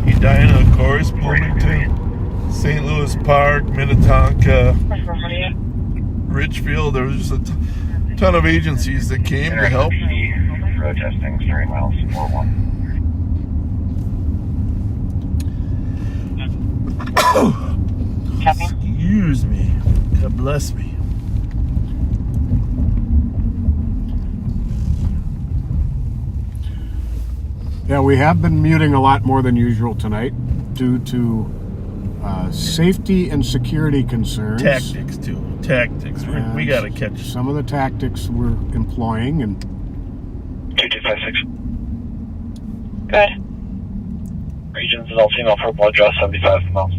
Edina, of course, Bloomington, St. Louis Park, Minnetonka, Richfield. There was just a ton of agencies that came to help. Road testing, 30 miles, 41. Excuse me. God bless me. Yeah, we have been muting a lot more than usual tonight due to safety and security concerns. Tactics, too. Tactics. We got to catch some of the tactics we're employing. And 2256. Good. Regions adult female purple address 75 miles.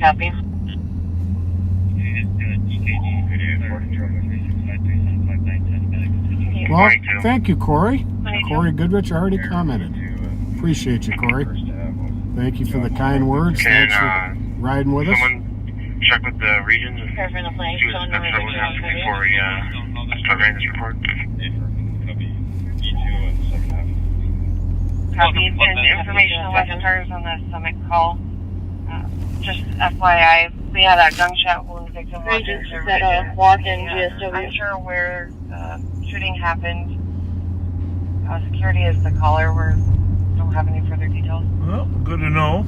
Copy. well, thank you, Corey. Corey Goodrich already commented. Appreciate you, Corey. Thank you for the kind words. Thanks for riding with us. Someone check with the regions and see what was happening before we start writing this report. Copy. And information on what occurs on the summit call. Just FYI, we had a gunshot wound victim walk into GSW. I'm sure where the shooting happened. Security is the caller. We don't have any further details. Well, good to know.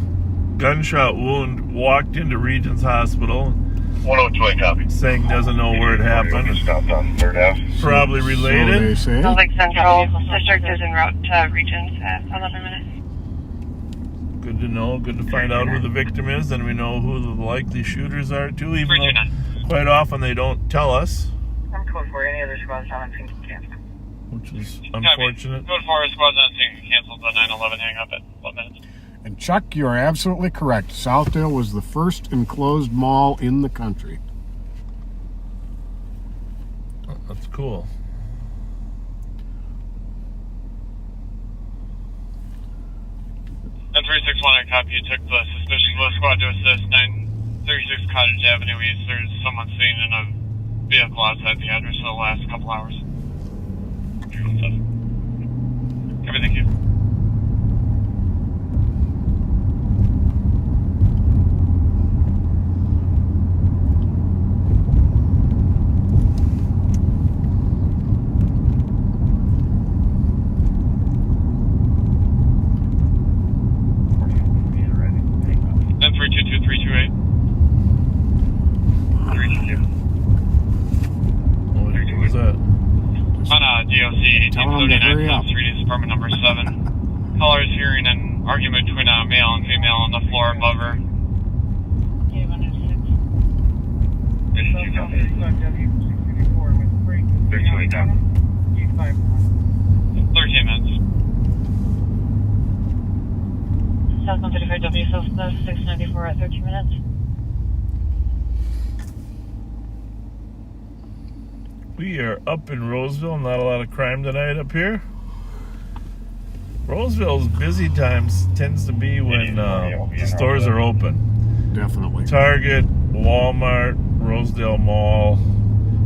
Gunshot wound, walked into Regions Hospital. 102 copy. Saying doesn't know where it happened. Stopped on 3rd Ave. Probably related. So they say. Salt Lake Central District is en route to Regions at 11 minutes. Good to know. Good to find out who the victim is, and we know who the likely shooters are too, even though quite often they don't tell us. I'm code for any other squads on scene canceled. Which is unfortunate. Code 4 squads on scene canceled the 911 hang up at 12 minutes. And Chuck, you are absolutely correct. Southdale was the first enclosed mall in the country. Oh, that's cool. And 361, I copy. You took the suspicious low squad to assist 936 Cottage Avenue East. There's someone seen in a vehicle outside the address for the last couple hours. 317. Copy, thank you. Apartment number 7. Caller is hearing an argument between a male and female on the floor above her. 13 minutes. South 135W, South 694 at 13 minutes. We are up in Roseville. Not a lot of crime tonight up here. Roseville's busy times tends to be when the stores are open. Definitely. Target, Walmart, Rosedale Mall.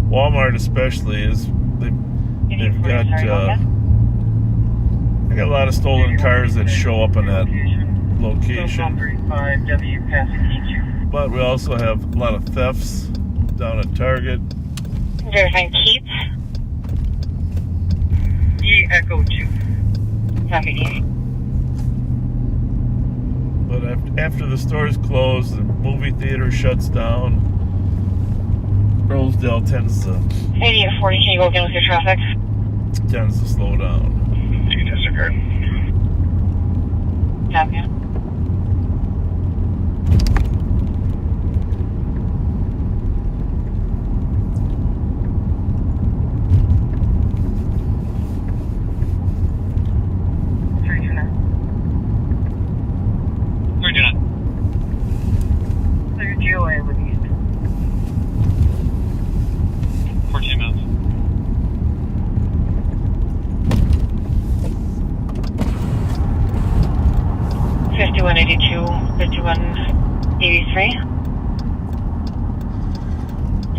Walmart especially is they've got they got a lot of stolen cars that show up in that location. But we also have a lot of thefts down at Target. Verifying Keats. Echo 2. Copy. But after the stores close, the movie theater shuts down. Rosedale tends to 8840, can you go again with your traffic? Tends to slow down. You can disregard. Copy.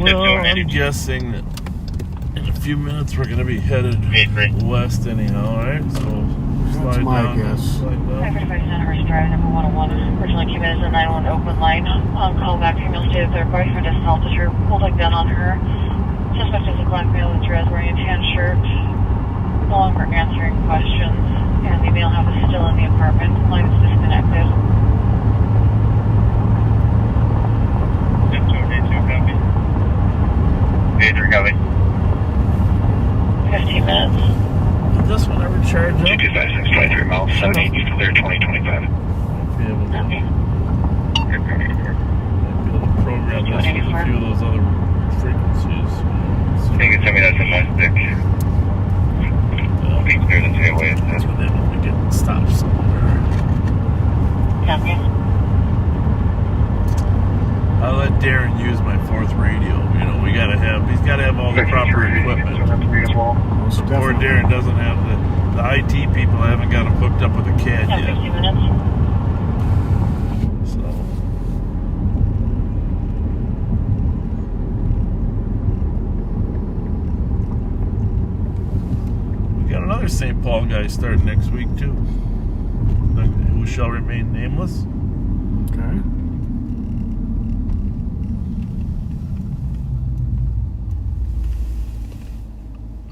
Well, I'm guessing that in a few minutes we're going to be headed west anyhow, right? So that's my guess. I 35 Center's Drive, number 101. Originally came in as a 911 open line. On call back, female stated their boyfriend assaulted her, pulled a gun on her. Suspect is a black male with dress wearing a tan shirt. No longer answering questions. And the male house is still in the apartment. Line is disconnected. 83 copy. 15 minutes. this one ever charge up? 22653 miles, 70, clear 2025. Might be able to program this with a few of those other frequencies. I think it's something that's in my stick. Things near the tailway. That's when they want to get stopped somewhere. Copy. I'll let Darren use my fourth radio. You know, he's got to have all the proper equipment. Poor Darren doesn't have the IT people haven't got him hooked up with a CAD yet. 50 minutes. So. We got another St. Paul guy starting next week too. Who shall remain nameless. Okay.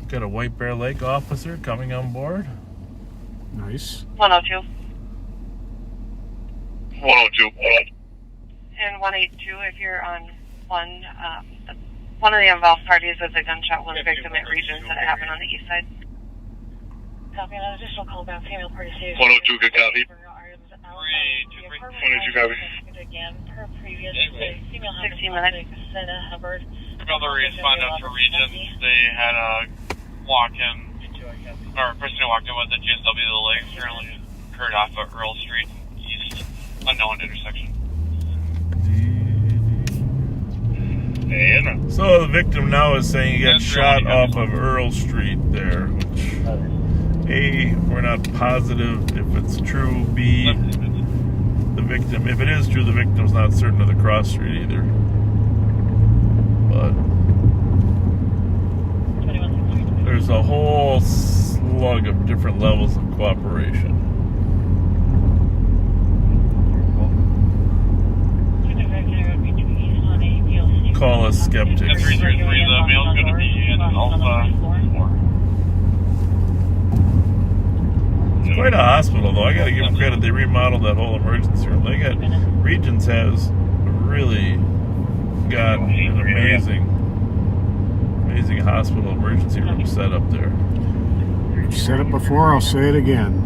Got a White Bear Lake officer coming on board. Nice. 102. 102. And 182 if you're on one. One of the involved parties is a gunshot wound victim at Regents that happened on the east side. Copy. An additional call back. Female party safe. 102, good copy. 102, copy. Again, per previous. Female 16 minutes. Senna Hubbard. Another respond up to Regents. They had a walk-in, or a person who walked in with a GSW to the legs, apparently occurred off of Earl Street East, unknown intersection. So the victim now is saying he got shot off of Earl Street there, which A, we're not positive if it's true. B, the victim, if it is true, the victim's not certain of the cross street either. But there's a whole slug of different levels of cooperation. Call us skeptics. 333, the male's going to be in Alpha 4. It's quite a hospital, though. I got to give them credit. They remodeled that whole emergency room. They got Regents has really got an amazing hospital emergency room set up there. I've said it before, I'll say it again.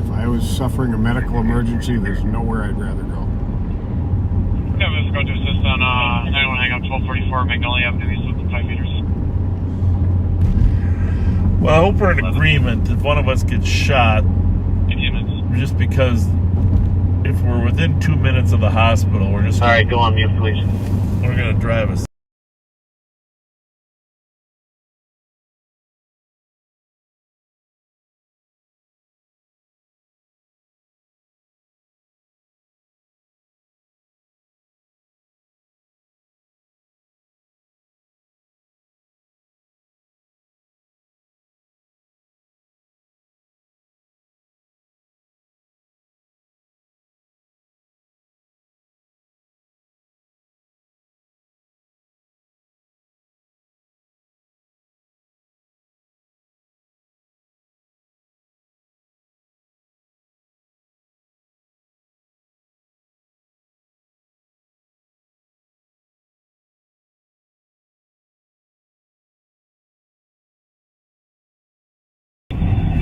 If I was suffering a medical emergency, there's nowhere I'd rather go. Yeah, let's go to assist on 91 hang up 1244 Magnolia Avenue East within 5 meters. Well, I hope we're in agreement if one of us gets shot, just because if we're within 2 minutes of the hospital, we're just... Alright, go on mute, please. We're going to drive us.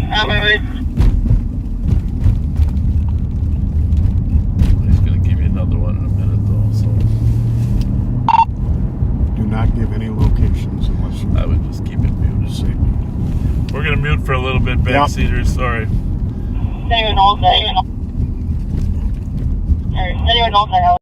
He's going to give you another one in a minute, though. So do not give any locations unless you... I would just keep it muted. We're going to mute for a little bit, backseaters. Sorry. Anyone knows that? Anyone knows that?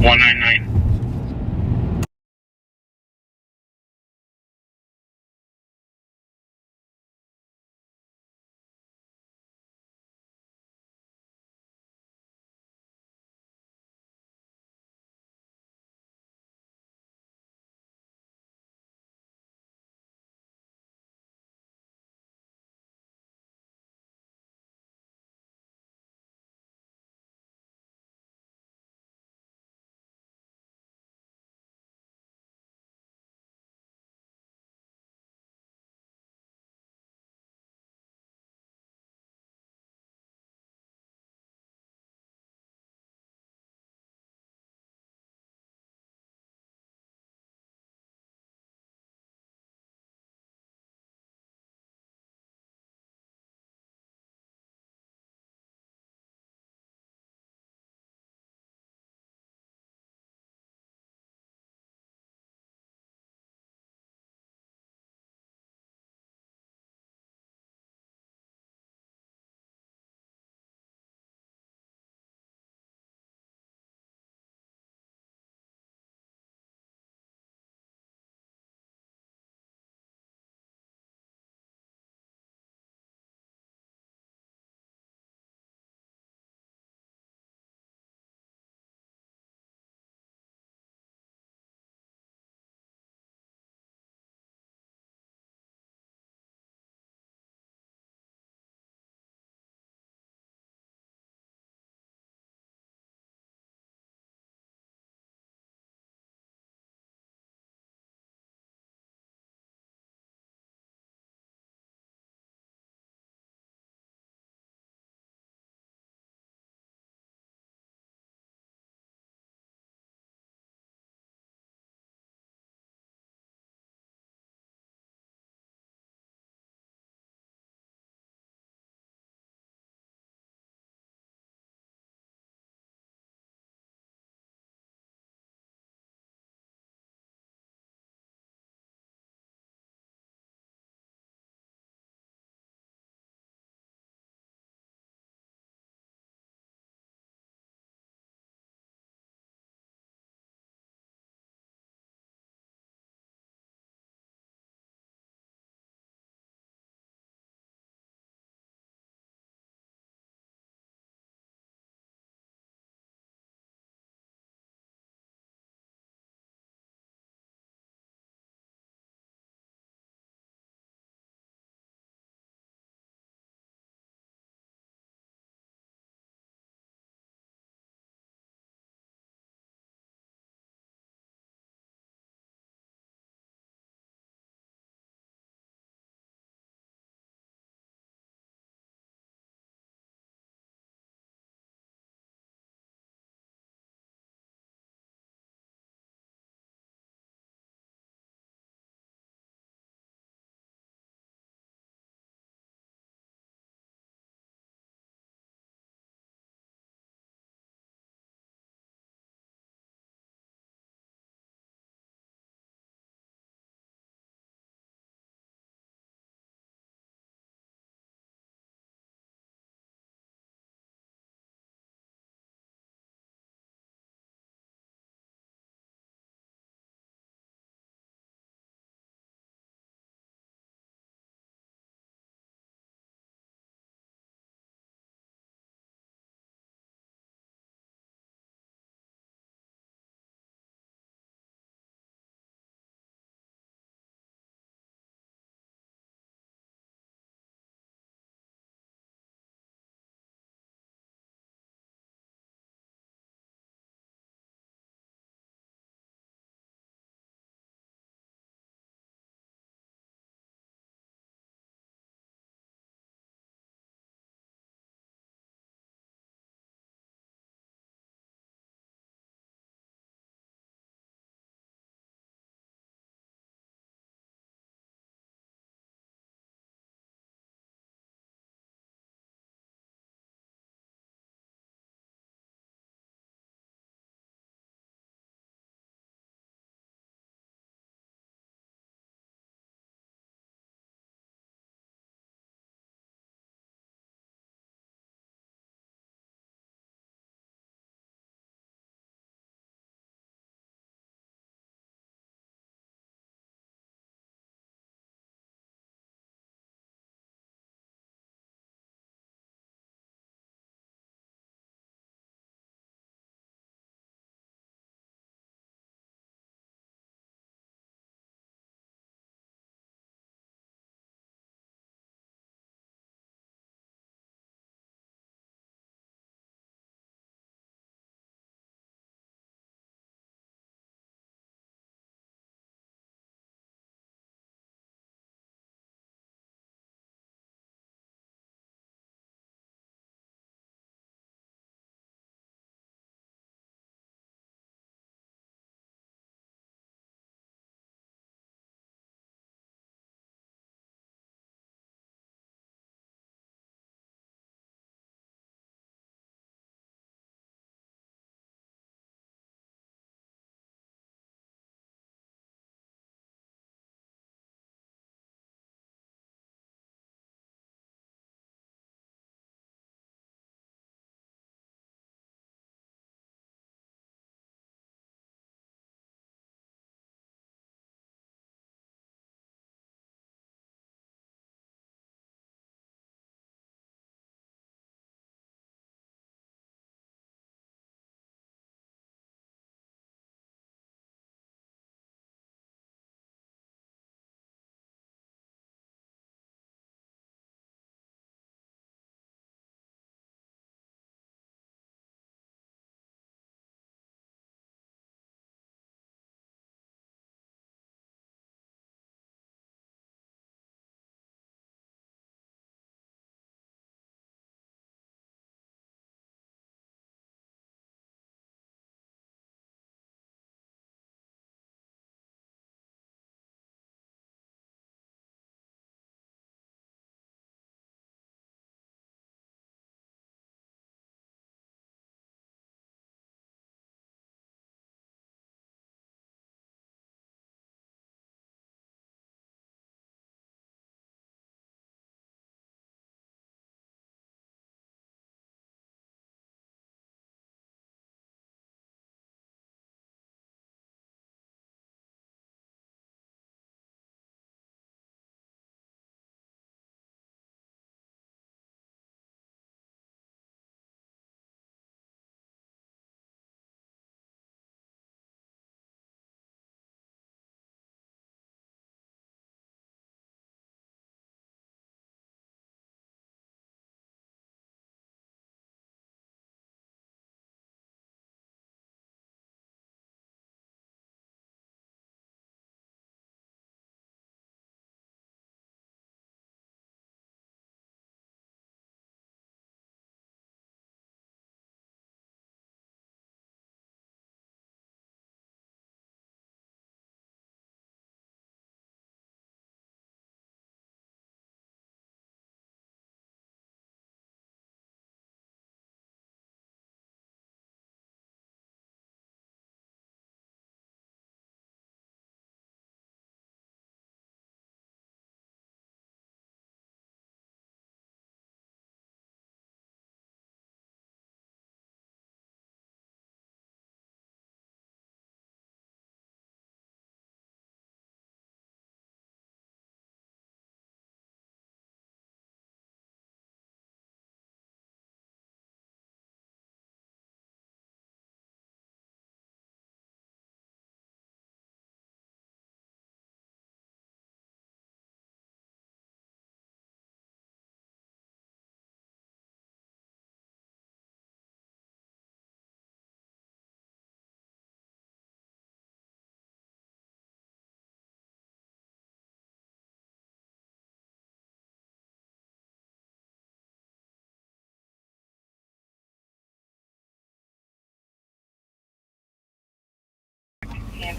199.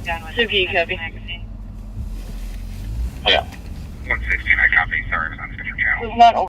done with Suki, copy. Yeah. 116, I copy. Sorry, I was on a different channel. It's not over.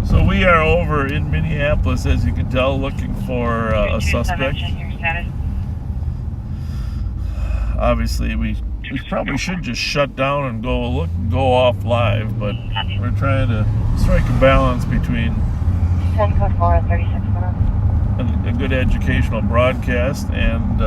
So we are over in Minneapolis, as you can tell, looking for a suspect. Obviously, we probably should just shut down and go off live, but we're trying to strike a balance between 10-4 at 36 minutes. a good educational broadcast and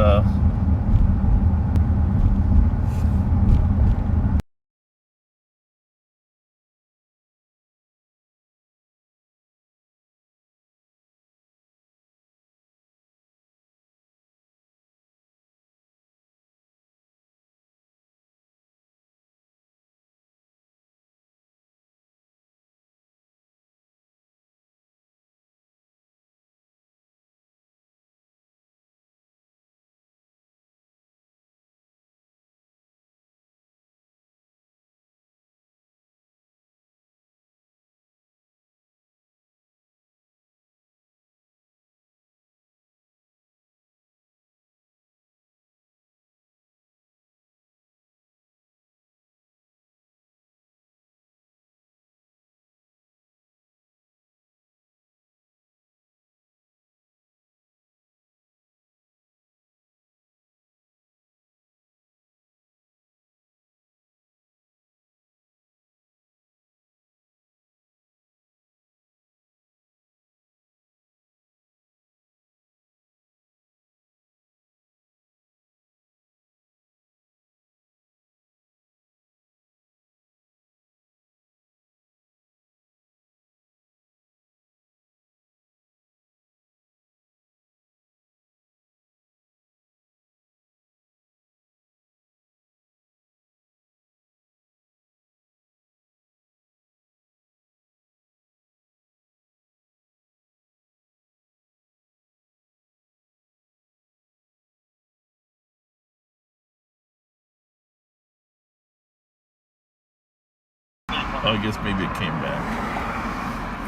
I guess maybe it came back.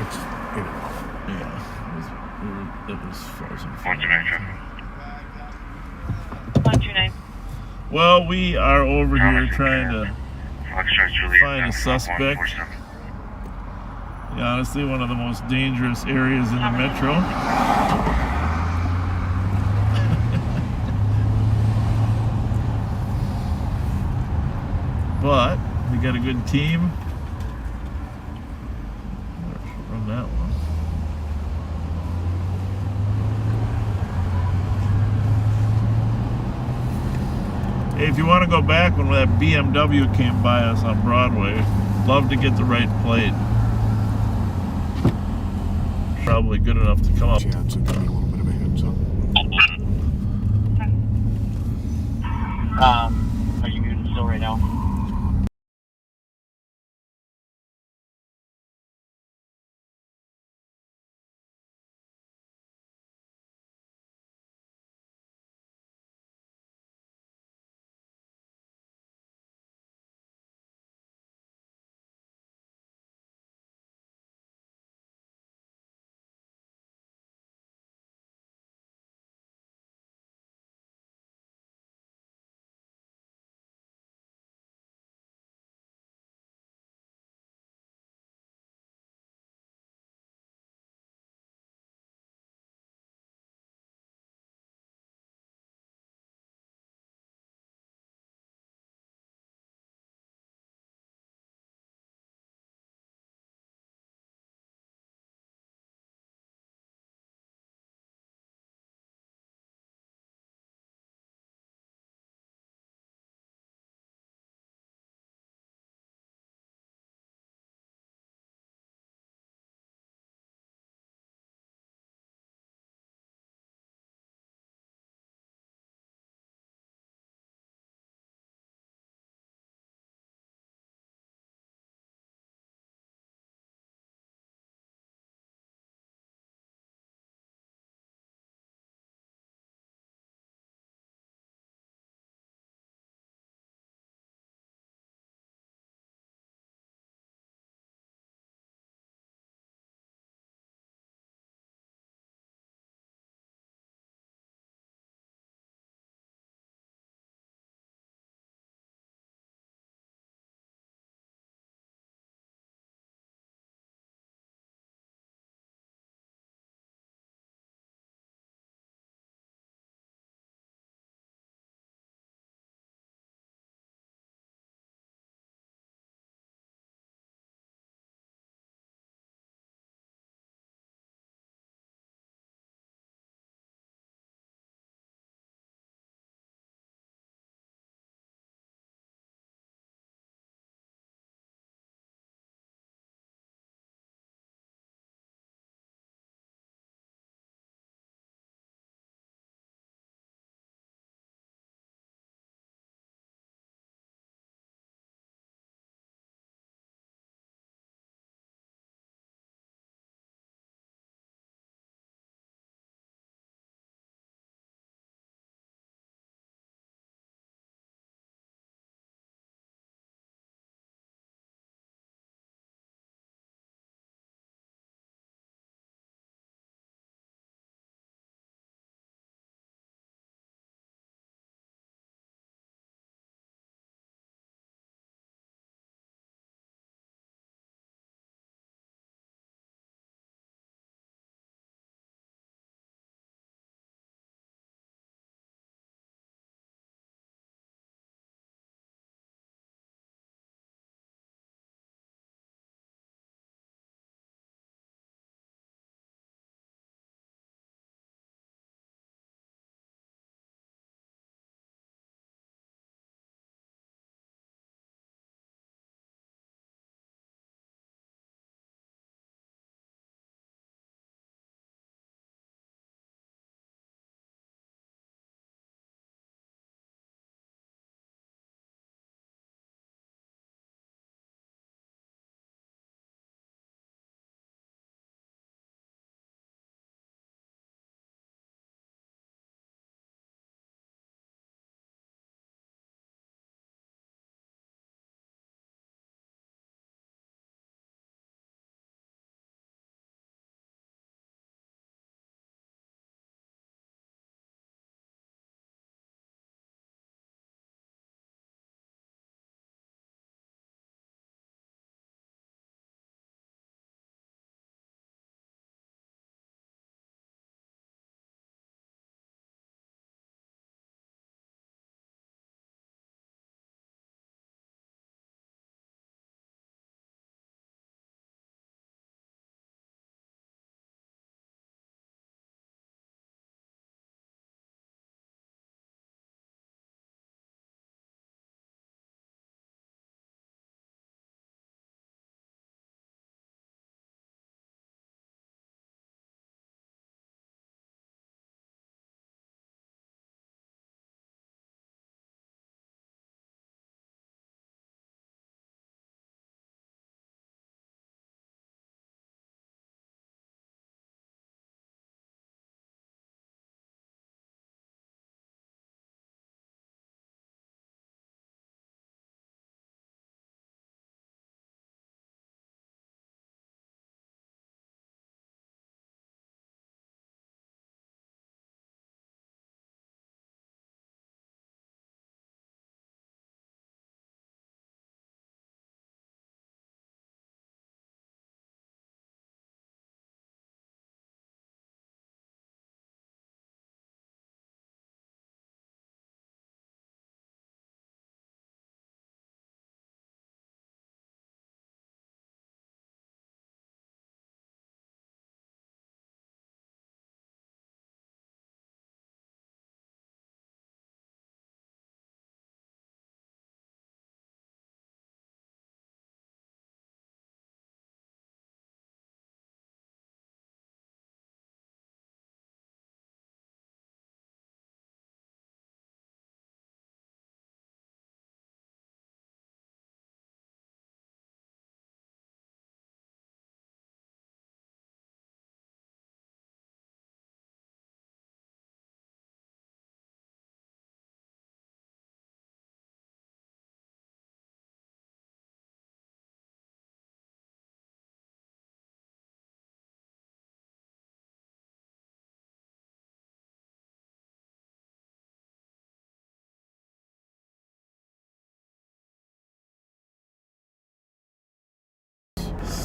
It's, yeah, it was frozen. 129. Well, we are over here trying to find a suspect. Yeah, honestly, one of the most dangerous areas in the metro. But we got a good team. Run that one. Hey, if you want to go back when that BMW came by us on Broadway, love to get the right plate. Probably good enough to come up. chance of giving me a little bit of a heads up. Are you muted still right now?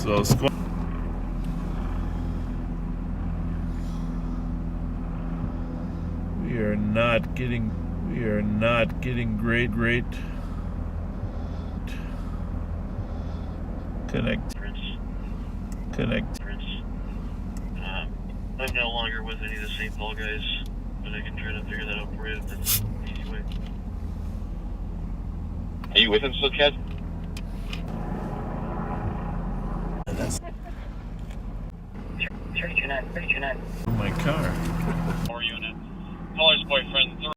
So squad. We are not getting great connect. I'm no longer with any of the St. Paul guys, but I can try to figure that out for you if that's an easy way. Are you with him still, Ked? 329. My car. 4 unit. Caller's boyfriend.